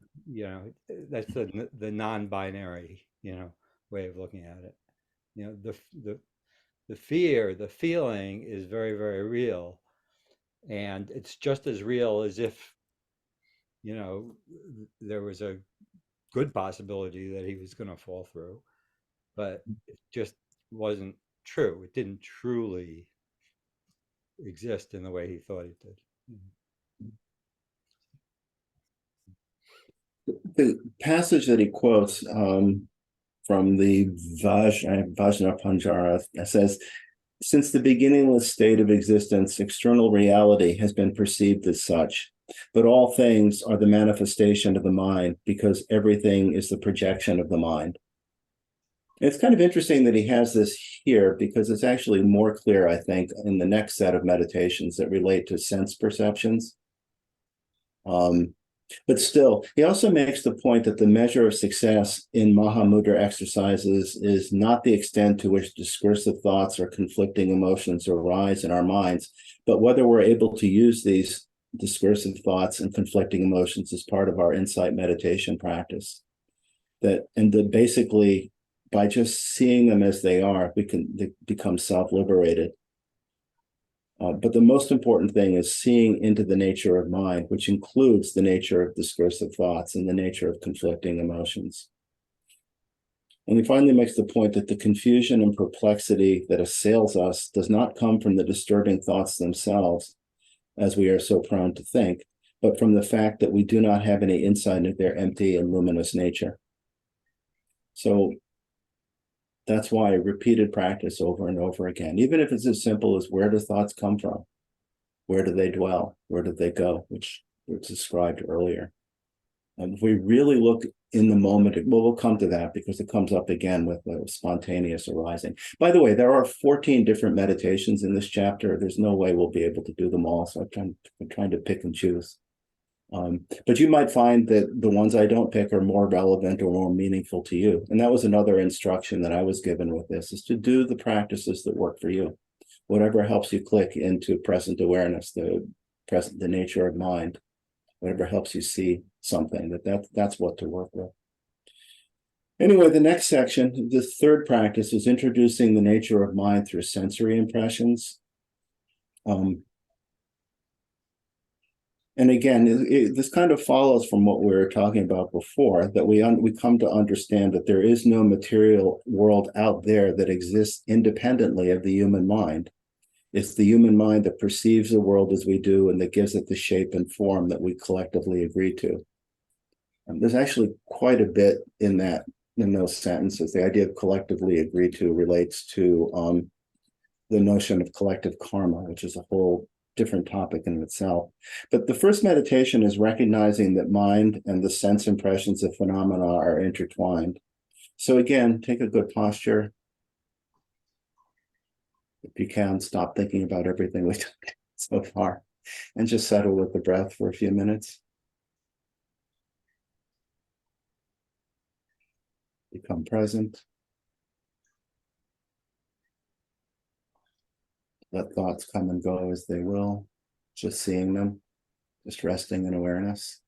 Speaker 8: And that's the non-binary way of looking at it. The fear, the feeling is very, very real, and it's just as real as if there was a good possibility that he was going to fall through, but it just wasn't true. It didn't truly exist in the way he thought it did.
Speaker 3: The passage that he quotes from the Vajrapanjara says, since the beginningless state of existence, external reality has been perceived as such, but all things are the manifestation of the mind because everything is the projection of the mind. It's kind of interesting that he has this here because it's actually more clear, I think, in the next set of meditations that relate to sense perceptions. But still, he also makes the point that the measure of success in Mahamudra exercises is not the extent to which discursive thoughts or conflicting emotions arise in our minds, but whether we're able to use these discursive thoughts and conflicting emotions as part of our insight meditation practice. That basically, by just seeing them as they are, they become self-liberated. But the most important thing is seeing into the nature of mind, which includes the nature of discursive thoughts and the nature of conflicting emotions. And he finally makes the point that the confusion and perplexity that assails us does not come from the disturbing thoughts themselves, as we are so prone to think, but from the fact that we do not have any insight into their empty and luminous nature. So that's why repeated practice over and over again, even if it's as simple as where do thoughts come from? Where do they dwell? Where do they go? Which was described earlier. And if we really look in the moment, we'll come to that because it comes up again with the spontaneous arising. By the way, there are 14 different meditations in this chapter. There's no way we'll be able to do them all. So I'm trying to pick and choose. But you might find that the ones I don't pick are more relevant or more meaningful to you. And that was another instruction that I was given with this, is to do the practices that work for you. Whatever helps you click into present awareness, the nature of mind, whatever helps you see something, that's what to work with. Anyway, the next section, the third practice, is introducing the nature of mind through sensory impressions. And again, this kind of follows from what we were talking about before, that we come to understand that there is no material world out there that exists independently of the human mind. It's the human mind that perceives the world as we do and that gives it the shape and form that we collectively agree to. And there's actually quite a bit in those sentences. The idea of collectively agreed to relates to the notion of collective karma, which is a whole different topic in itself. But the first meditation is recognizing that mind and the sense impressions of phenomena are intertwined. So again, take a good posture. If you can, stop thinking about everything we've done so far and just settle with the breath for a few minutes. Become present. Let thoughts come and go as they will, just seeing them, just resting in awareness.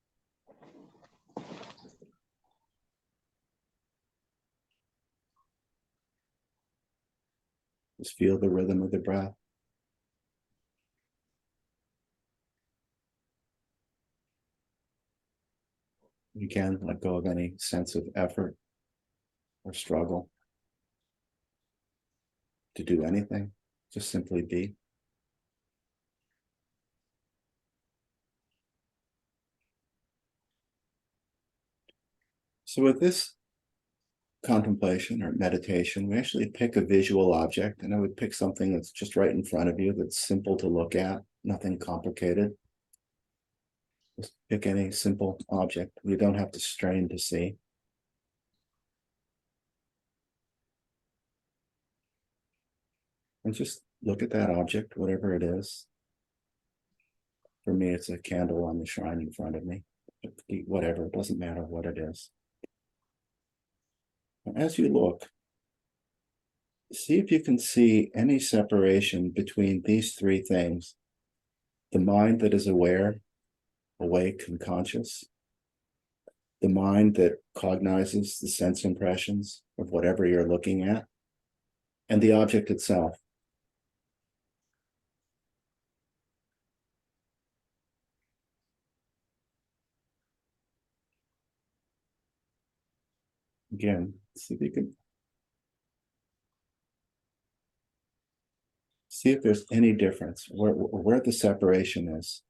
Speaker 3: Just feel the rhythm of the breath. You can let go of any sense of effort or struggle to do anything, just simply be. So with this contemplation or meditation, we actually pick a visual object, and I would pick something that's just right in front of you, that's simple to look at, nothing complicated. Just pick any simple object. You don't have to strain to see. And just look at that object, whatever it is. For me, it's a candle on the shrine in front of me. Whatever, it doesn't matter what it is. And as you look, see if you can see any separation between these three things: the mind that is aware, awake, and conscious, the mind that cognizes the sense impressions of whatever you're looking at, and the object itself. Again, see if you can see if there's any difference, where the separation is.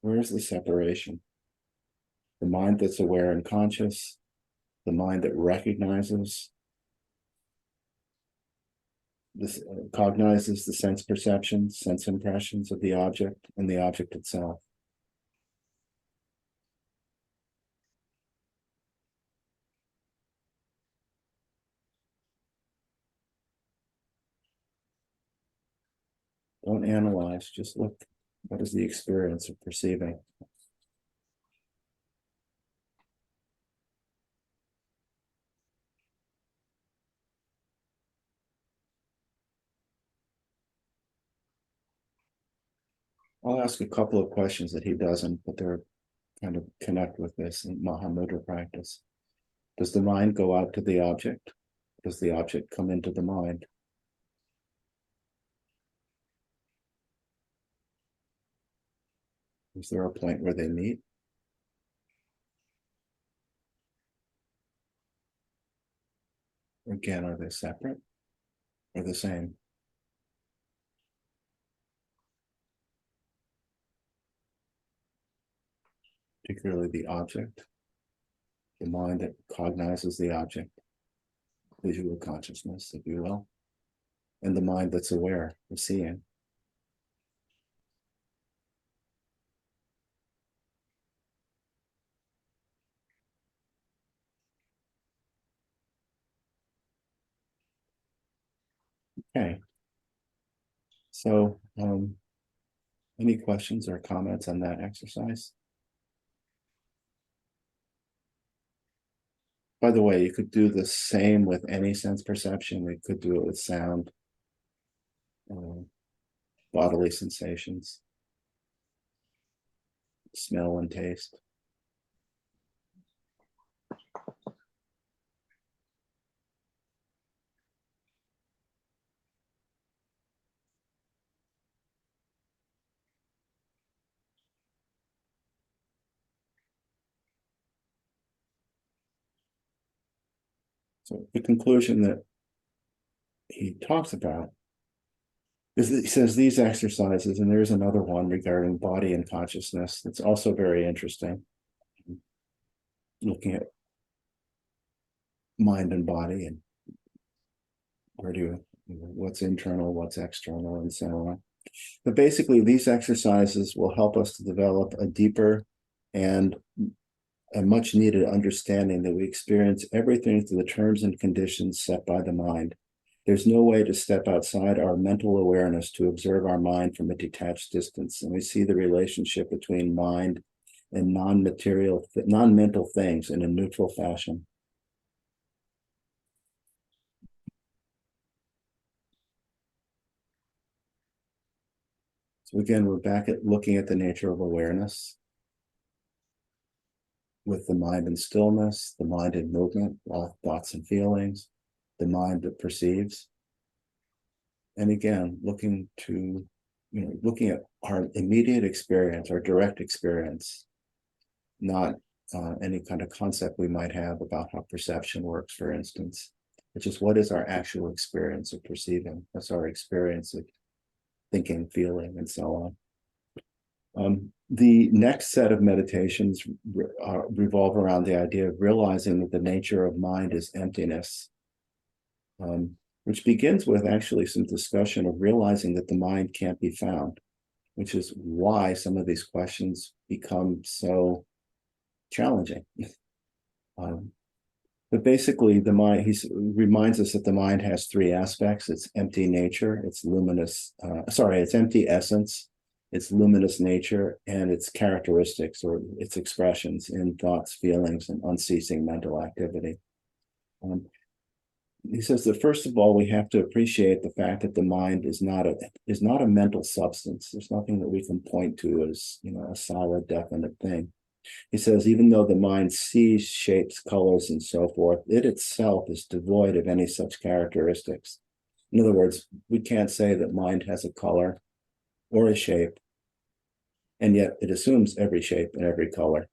Speaker 3: Where's the separation? the mind that's aware and conscious, the mind that recognizes, this cognizes the sense perceptions, sense impressions of the object and the object itself. Don't analyze, just look. What is the experience of perceiving? I'll ask a couple of questions that he doesn't, but they're kind of connect with this in Mahamudra practice. Does the mind go out to the object? Does the object come into the mind? Is there a point where they meet? Again, are they separate or the same? Particularly the object, the mind that cognizes the object, visual consciousness, if you will, and the mind that's aware of seeing. Okay. So, any questions or comments on that exercise? By the way, you could do the same with any sense perception. We could do it with sound, bodily sensations, smell and taste. So the conclusion that he talks about is that he says these exercises, and there's another one regarding body and consciousness that's also very interesting. Looking at mind and body and what's internal, what's external, and so on. But basically, these exercises will help us to develop a deeper and a much needed understanding that we experience everything through the terms and conditions set by the mind. There's no way to step outside our mental awareness to observe our mind from a detached distance. And we see the relationship between mind and non-mental things in a neutral fashion. So again, we're back at looking at the nature of awareness with the mind in stillness, the mind in movement, thoughts and feelings, the mind that perceives. And again, looking at our immediate experience, our direct experience, not any kind of concept we might have about how perception works, for instance, which is what is our actual experience of perceiving? What's our experience of thinking, feeling, and so on. The next set of meditations revolve around the idea of realizing that the nature of mind is emptiness, which begins with actually some discussion of realizing that the mind can't be found, which is why some of these questions become so challenging. But basically, the mind, he reminds us that the mind has three aspects. It's empty nature, it's it's empty essence, its luminous nature, and its characteristics or its expressions in thoughts, feelings, and unceasing mental activity. He says that first of all, we have to appreciate the fact that the mind is not a mental substance. There's nothing that we can point to as a solid, definite thing. He says, even though the mind sees shapes, colors, and so forth, it itself is devoid of any such characteristics. In other words, we can't say that mind has a color or a shape, and yet it assumes every shape and every color.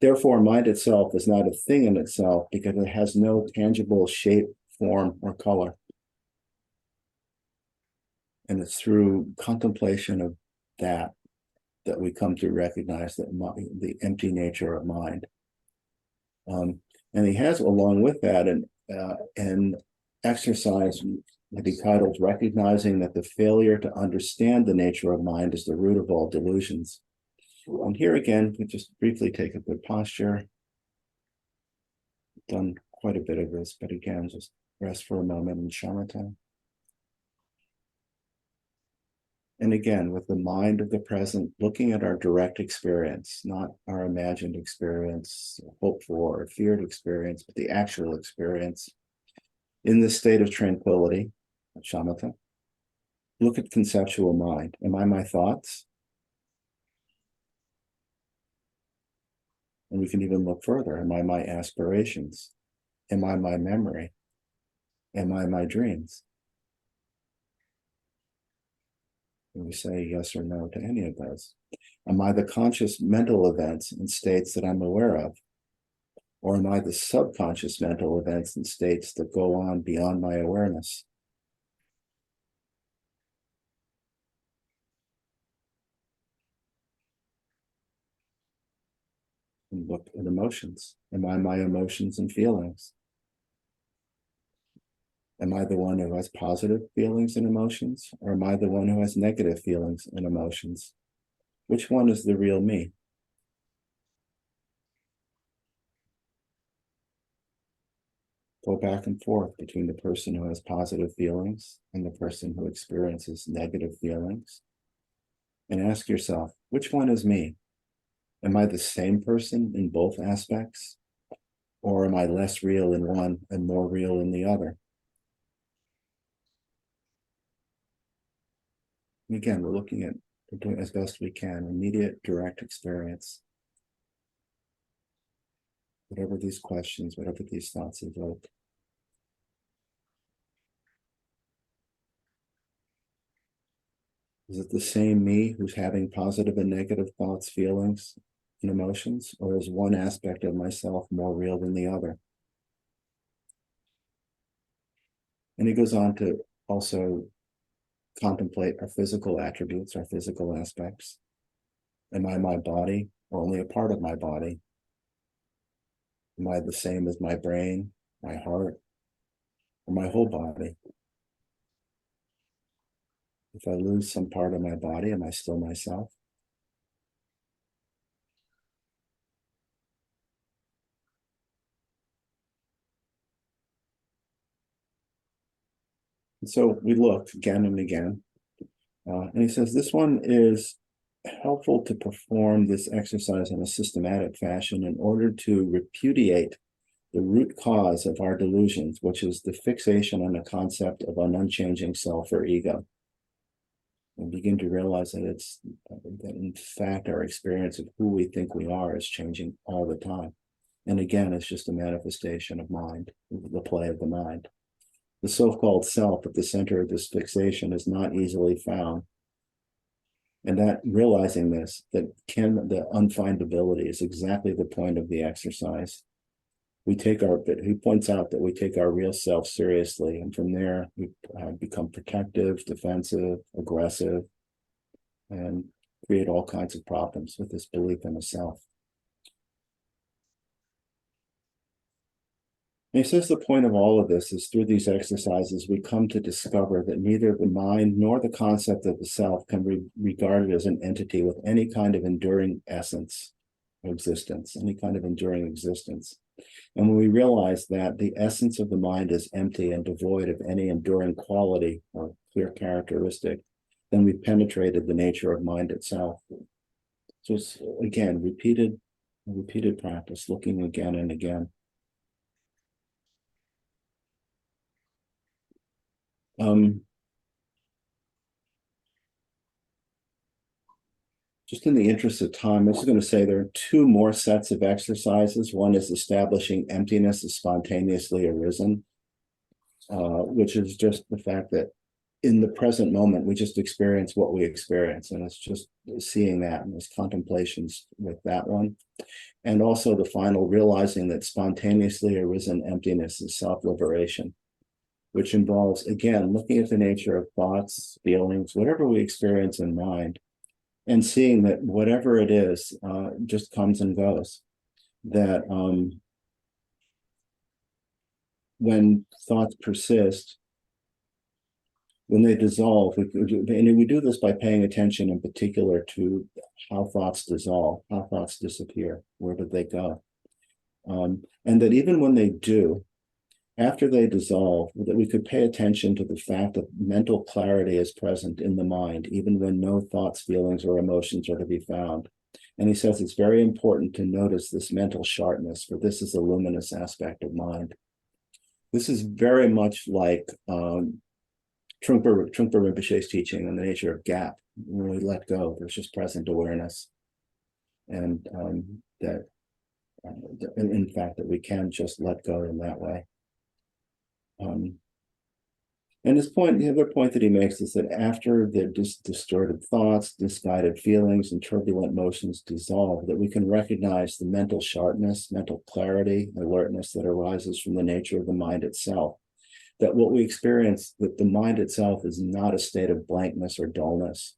Speaker 3: Therefore, mind itself is not a thing in itself because it has no tangible shape, form, or color. And it's through contemplation of that that we come to recognize that the empty nature of mind. And he has, along with that, an exercise that he titles Recognizing that the Failure to Understand the Nature of Mind is the Root of All Delusions. And here again, we just briefly take a good posture. Done quite a bit of this, but again, just rest for a moment in shamatha. And again, with the mind of the present, looking at our direct experience, not our imagined experience, hoped for or feared experience, but the actual experience in this state of tranquility, shamatha. Look at conceptual mind. Am I my thoughts? And we can even look further. Am I my aspirations? Am I my memory? Am I my dreams? And we say yes or no to any of those. Am I the conscious mental events and states that I'm aware of? Or am I the subconscious mental events and states that go on beyond my awareness? And look at emotions. Am I my emotions and feelings? Am I the one who has positive feelings and emotions? Or am I the one who has negative feelings and emotions? Which one is the real me? Go back and forth between the person who has positive feelings and the person who experiences negative feelings. And ask yourself, which one is me? Am I the same person in both aspects? Or am I less real in one and more real in the other? And again, we're doing as best we can, immediate direct experience. Whatever these questions, whatever these thoughts evoke. Is it the same me who's having positive and negative thoughts, feelings, and emotions? Or is one aspect of myself more real than the other? And he goes on to also contemplate our physical attributes, our physical aspects. Am I my body or only a part of my body? Am I the same as my brain, my heart, or my whole body? If I lose some part of my body, am I still myself? And so we look again and again. And he says this one is helpful to perform this exercise in a systematic fashion in order to repudiate the root cause of our delusions, which is the fixation on the concept of an unchanging self or ego. And begin to realize that that in fact our experience of who we think we are is changing all the time. And again, it's just a manifestation of mind, the play of the mind. The so-called self at the center of this fixation is not easily found. And that realizing this, the unfindability is exactly the point of the exercise. He points out that we take our real self seriously, and from there we become protective, defensive, aggressive, and create all kinds of problems with this belief in a self. And he says the point of all of this is through these exercises, we come to discover that neither the mind nor the concept of the self can be regarded as an entity with any kind of enduring essence or existence, any kind of enduring existence. And when we realize that the essence of the mind is empty and devoid of any enduring quality or clear characteristic, then we've penetrated the nature of mind itself. So it's, again, repeated practice, looking again and again. Just in the interest of time, I'm just going to say there are two more sets of exercises. One is establishing emptiness as spontaneously arisen, which is just the fact that in the present moment, we just experience what we experience. And it's just seeing that, and there's contemplations with that one. And also the final, realizing that spontaneously arisen emptiness is self-liberation, which involves, again, looking at the nature of thoughts, feelings, whatever we experience in mind, and seeing that whatever it is just comes and goes. That when thoughts persist, when they dissolve, and we do this by paying attention in particular to how thoughts dissolve, how thoughts disappear, where did they go? And that even when they do, after they dissolve, that we could pay attention to the fact that mental clarity is present in the mind, even when no thoughts, feelings, or emotions are to be found. And he says it's very important to notice this mental sharpness, for this is a luminous aspect of mind. This is very much like Trungpa Rinpoche's teaching on the nature of gap. When we let go, there's just present awareness. And that, in fact, that we can just let go in that way. And his point, the other point that he makes is that after the distorted thoughts, misguided feelings, and turbulent motions dissolve, that we can recognize the mental sharpness, mental clarity, alertness that arises from the nature of the mind itself. That what we experience, that the mind itself is not a state of blankness or dullness,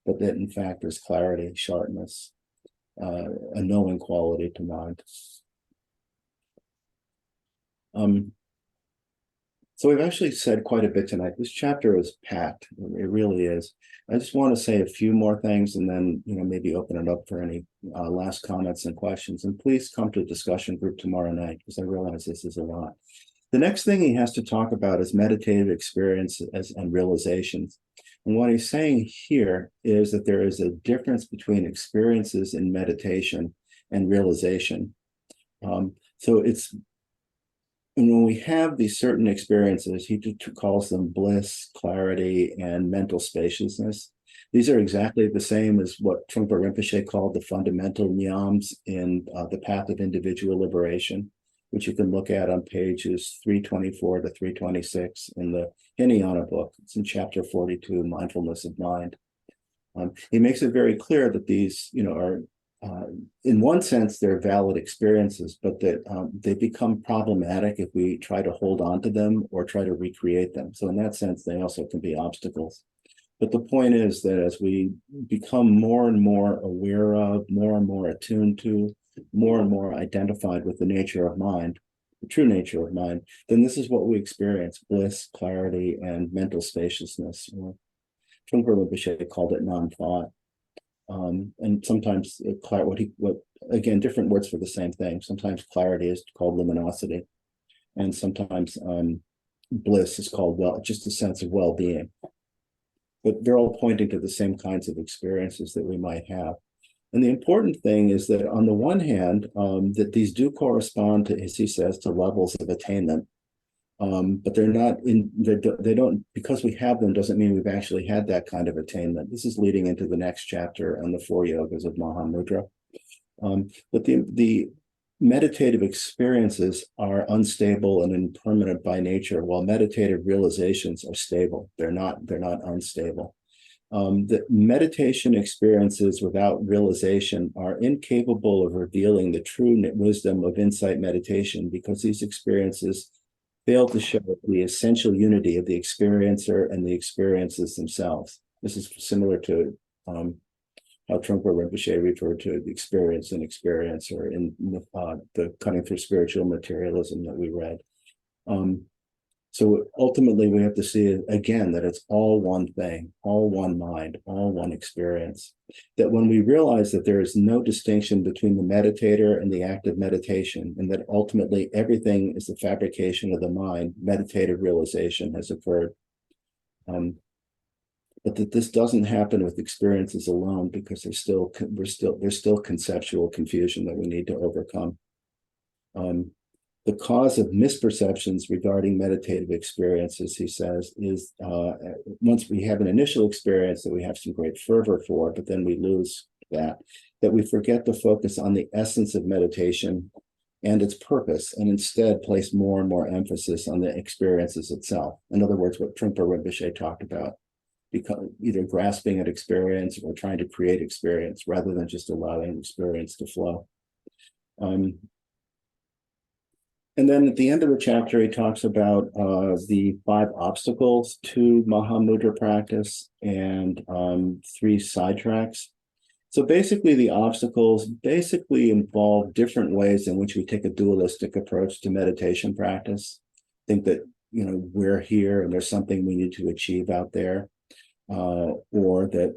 Speaker 3: but that in fact there's clarity, sharpness, a knowing quality to mind. So we've actually said quite a bit tonight. This chapter is packed. It really is. I just want to say a few more things and then, maybe open it up for any last comments and questions. And please come to a discussion group tomorrow night, because I realize this is a lot. The next thing he has to talk about is meditative experiences and realizations. And what he's saying here is that there is a difference between experiences in meditation and realization. So it's, and when we have these certain experiences, he calls them bliss, clarity, and mental spaciousness. These are exactly the same as what Trungpa Rinpoche called the fundamental nyams in the Path of Individual Liberation, which you can look at on pages 324 to 326 in the Hinayana book. It's in chapter 42, Mindfulness of Mind. He makes it very clear that these, are in one sense, they're valid experiences, but that they become problematic if we try to hold on to them or try to recreate them. So in that sense, they also can be obstacles. But the point is that as we become more and more aware of, more and more attuned to, more and more identified with the nature of mind, the true nature of mind, then this is what we experience: bliss, clarity, and mental spaciousness. Trungpa Rinpoche called it non-thought. And sometimes again, different words for the same thing. Sometimes clarity is called luminosity, and sometimes bliss is called just a sense of well-being. But they're all pointing to the same kinds of experiences that we might have. And the important thing is that on the one hand, that these do correspond to, as he says, to levels of attainment. But they're not they don't, because we have them doesn't mean we've actually had that kind of attainment. This is leading into the next chapter on the 4 yogas of Mahamudra. But the meditative experiences are unstable and impermanent by nature, while meditative realizations are stable. They're not unstable. The meditation experiences without realization are incapable of revealing the true wisdom of insight meditation, because these experiences fail to show the essential unity of the experiencer and the experiences themselves. This is similar to how Trungpa Rinpoche referred to the experience and experiencer in the Cutting Through Spiritual Materialism that we read. So ultimately, we have to see again that it's all one thing, all one mind, all one experience. That when we realize that there is no distinction between the meditator and the act of meditation, and that ultimately everything is the fabrication of the mind, meditative realization has occurred. But that this doesn't happen with experiences alone, because there's still conceptual confusion that we need to overcome. The cause of misperceptions regarding meditative experiences, he says, is once we have an initial experience that we have some great fervor for, but then we lose that we forget to focus on the essence of meditation and its purpose, and instead place more and more emphasis on the experiences itself. In other words, what Trungpa Rinpoche talked about, either grasping at experience or trying to create experience rather than just allowing experience to flow. And then at the end of the chapter, he talks about the 5 obstacles to Mahamudra practice and 3 sidetracks. So basically, the obstacles basically involve different ways in which we take a dualistic approach to meditation practice. Think that, we're here and there's something we need to achieve out there, or that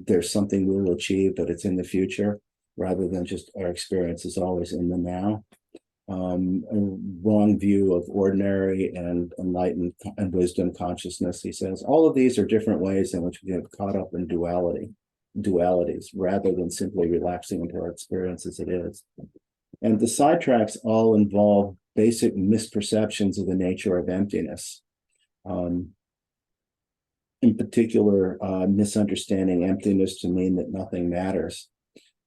Speaker 3: there's something we'll achieve, but it's in the future, rather than just our experience is always in the now. A wrong view of ordinary and enlightened and wisdom consciousness, he says. All of these are different ways in which we get caught up in dualities, rather than simply relaxing into our experience as it is. And the sidetracks all involve basic misperceptions of the nature of emptiness. In particular, misunderstanding emptiness to mean that nothing matters.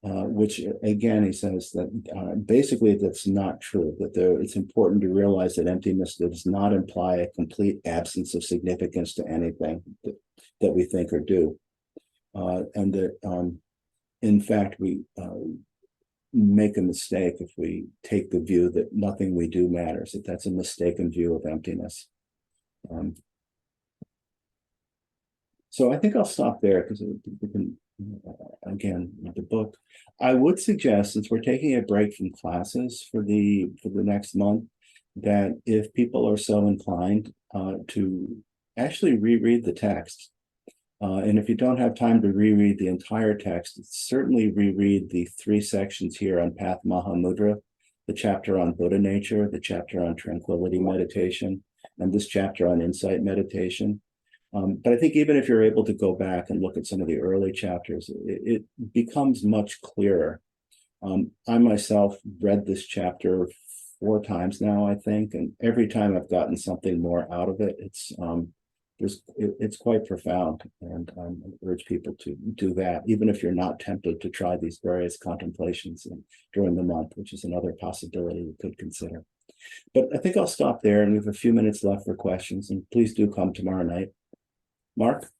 Speaker 3: Which again, he says that basically that's not true, that it's important to realize that emptiness does not imply a complete absence of significance to anything that we think or do. And that in fact, we make a mistake if we take the view that nothing we do matters, that's a mistaken view of emptiness. So I think I'll stop there because we can, again, the book. I would suggest, since we're taking a break from classes for the next month, that if people are so inclined to actually reread the text, and if you don't have time to reread the entire text, certainly reread the 3 sections here on Path Mahamudra, the chapter on Buddha nature, the chapter on tranquility meditation, and this chapter on insight meditation. But I think even if you're able to go back and look at some of the early chapters, it becomes much clearer. I myself read this chapter 4 times now, I think, and every time I've gotten something more out of it. It's quite profound, and I urge people to do that, even if you're not tempted to try these various contemplations during the month, which is another possibility you could consider. But I think I'll stop there, and we have a few minutes left for questions, and please do come tomorrow night. Mark?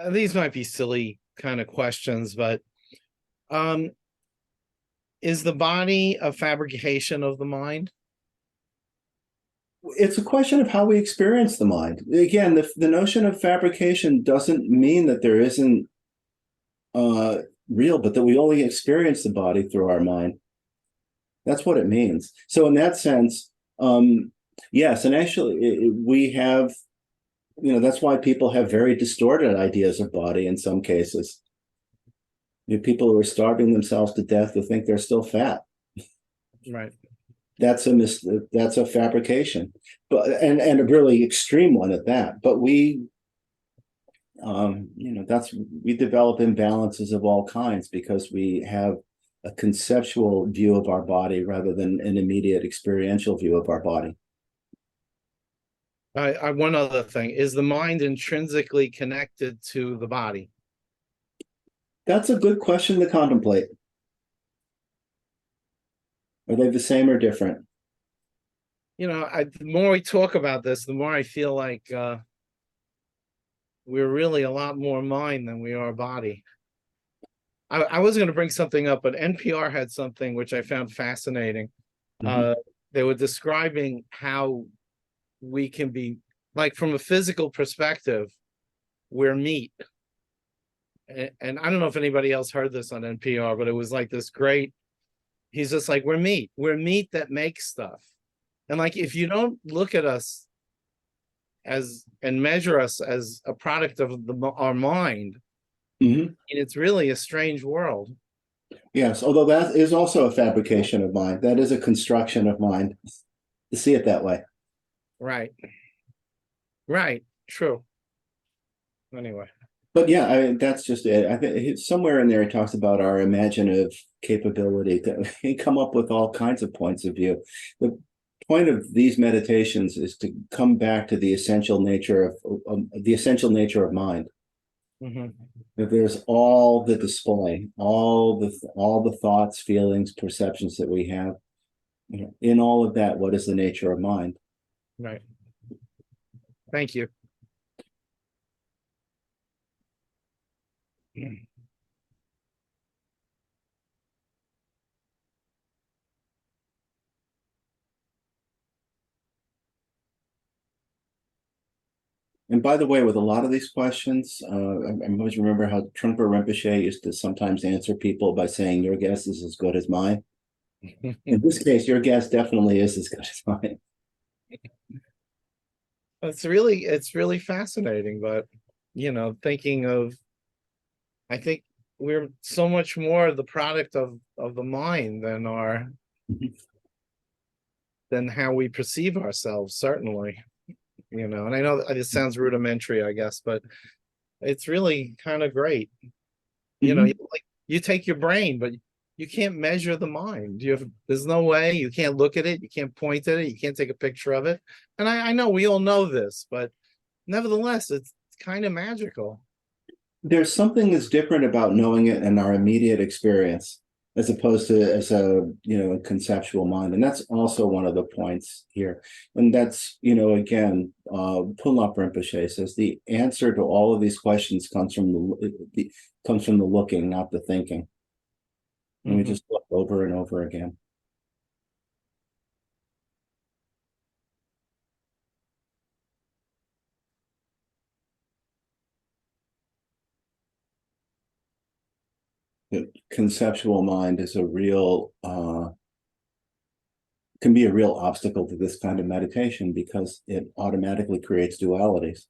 Speaker 10: These might be silly kind of questions, but is the body a fabrication of the mind?
Speaker 3: It's a question of how we experience the mind. Again, the notion of fabrication doesn't mean that there isn't real, but that we only experience the body through our mind. That's what it means. So in that sense, yes, and actually we have, that's why people have very distorted ideas of body in some cases. People who are starving themselves to death who think they're still fat.
Speaker 10: Right.
Speaker 3: That's a fabrication, but and a really extreme one at that. But we develop imbalances of all kinds because we have a conceptual view of our body rather than an immediate experiential view of our body.
Speaker 10: One other thing, is the mind intrinsically connected to the body?
Speaker 3: That's a good question to contemplate. Are they the same or different?
Speaker 10: The more we talk about this, the more I feel like we're really a lot more mind than we are body. I was going to bring something up, but NPR had something which I found fascinating. They were describing how we can be, like, from a physical perspective, we're meat. And I don't know if anybody else heard this on NPR, but it was like this great, he's just like, we're meat that makes stuff. And like, if you don't look at us and measure us as a product of our mind, it's really a strange world.
Speaker 3: Yes, although that is also a fabrication of mind. That is a construction of mind, to see it that way.
Speaker 10: Right. True. Anyway.
Speaker 3: But yeah, that's just it. I think somewhere in there he talks about our imaginative capability to come up with all kinds of points of view. The point of these meditations is to come back to the essential nature of mind. That there's all the display, all the thoughts, feelings, perceptions that we have. In all of that, what is the nature of mind?
Speaker 10: Right. Thank you.
Speaker 3: And by the way, with a lot of these questions, I always remember how Trungpa Rinpoche used to sometimes answer people by saying, your guess is as good as mine. In this case, your guess definitely is as good as mine.
Speaker 10: It's really fascinating, but thinking of, I think we're so much more the product of the mind than than how we perceive ourselves, certainly. And I know this sounds rudimentary, I guess, but it's really kind of great. Like you take your brain, but you can't measure the mind. There's no way. You can't look at it, you can't point at it, you can't take a picture of it. And I know we all know this, but nevertheless, it's kind of magical.
Speaker 3: There's something that's different about knowing it in our immediate experience, as opposed to as a conceptual mind. And that's also one of the points here. And that's, again, Punlap Rinpoche says the answer to all of these questions comes from the looking, not the thinking. And we just look over and over again. The conceptual mind is can be a real obstacle to this kind of meditation because it automatically creates dualities.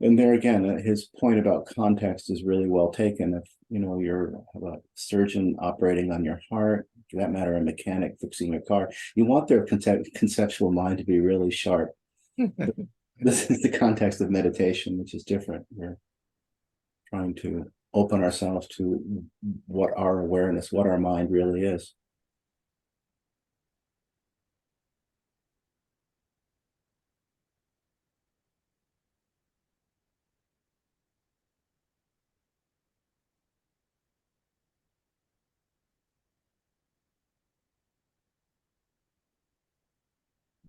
Speaker 3: And there again, his point about context is really well taken. If you're a surgeon operating on your heart, for that matter, a mechanic fixing your car, you want their conceptual mind to be really sharp. This is the context of meditation, which is different. We're trying to open ourselves to what our awareness, what our mind really is.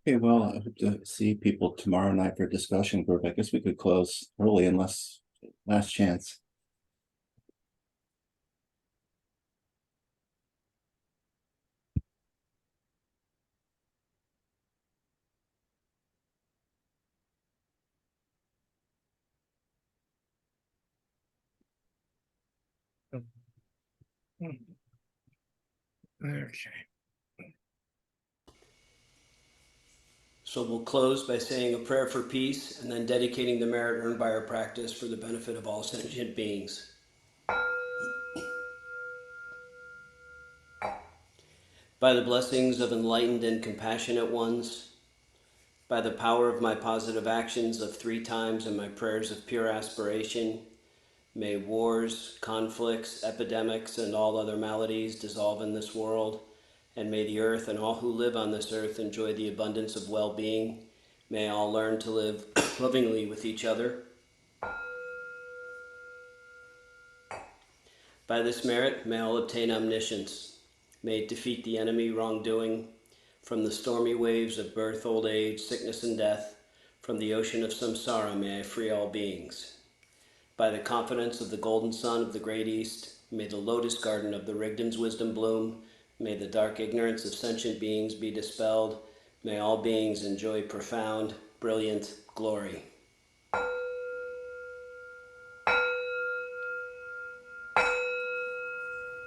Speaker 3: Okay, well, I hope to see people tomorrow night for a discussion group. I guess we could close early unless last chance.
Speaker 10: Okay.
Speaker 7: So we'll close by saying a prayer for peace and then dedicating the merit earned by our practice for the benefit of all sentient beings. By the blessings of enlightened and compassionate ones, by the power of my positive actions of 3 times and my prayers of pure aspiration, may wars, conflicts, epidemics, and all other maladies dissolve in this world, and may the earth and all who live on this earth enjoy the abundance of well-being. May all learn to live lovingly with each other. By this merit, may all obtain omniscience. May it defeat the enemy wrongdoing. From the stormy waves of birth, old age, sickness, and death, from the ocean of samsara, may I free all beings. By the confidence of the golden sun of the great East, may the lotus garden of the Rigdon's wisdom bloom. May the dark ignorance of sentient beings be dispelled. May all beings enjoy profound, brilliant glory.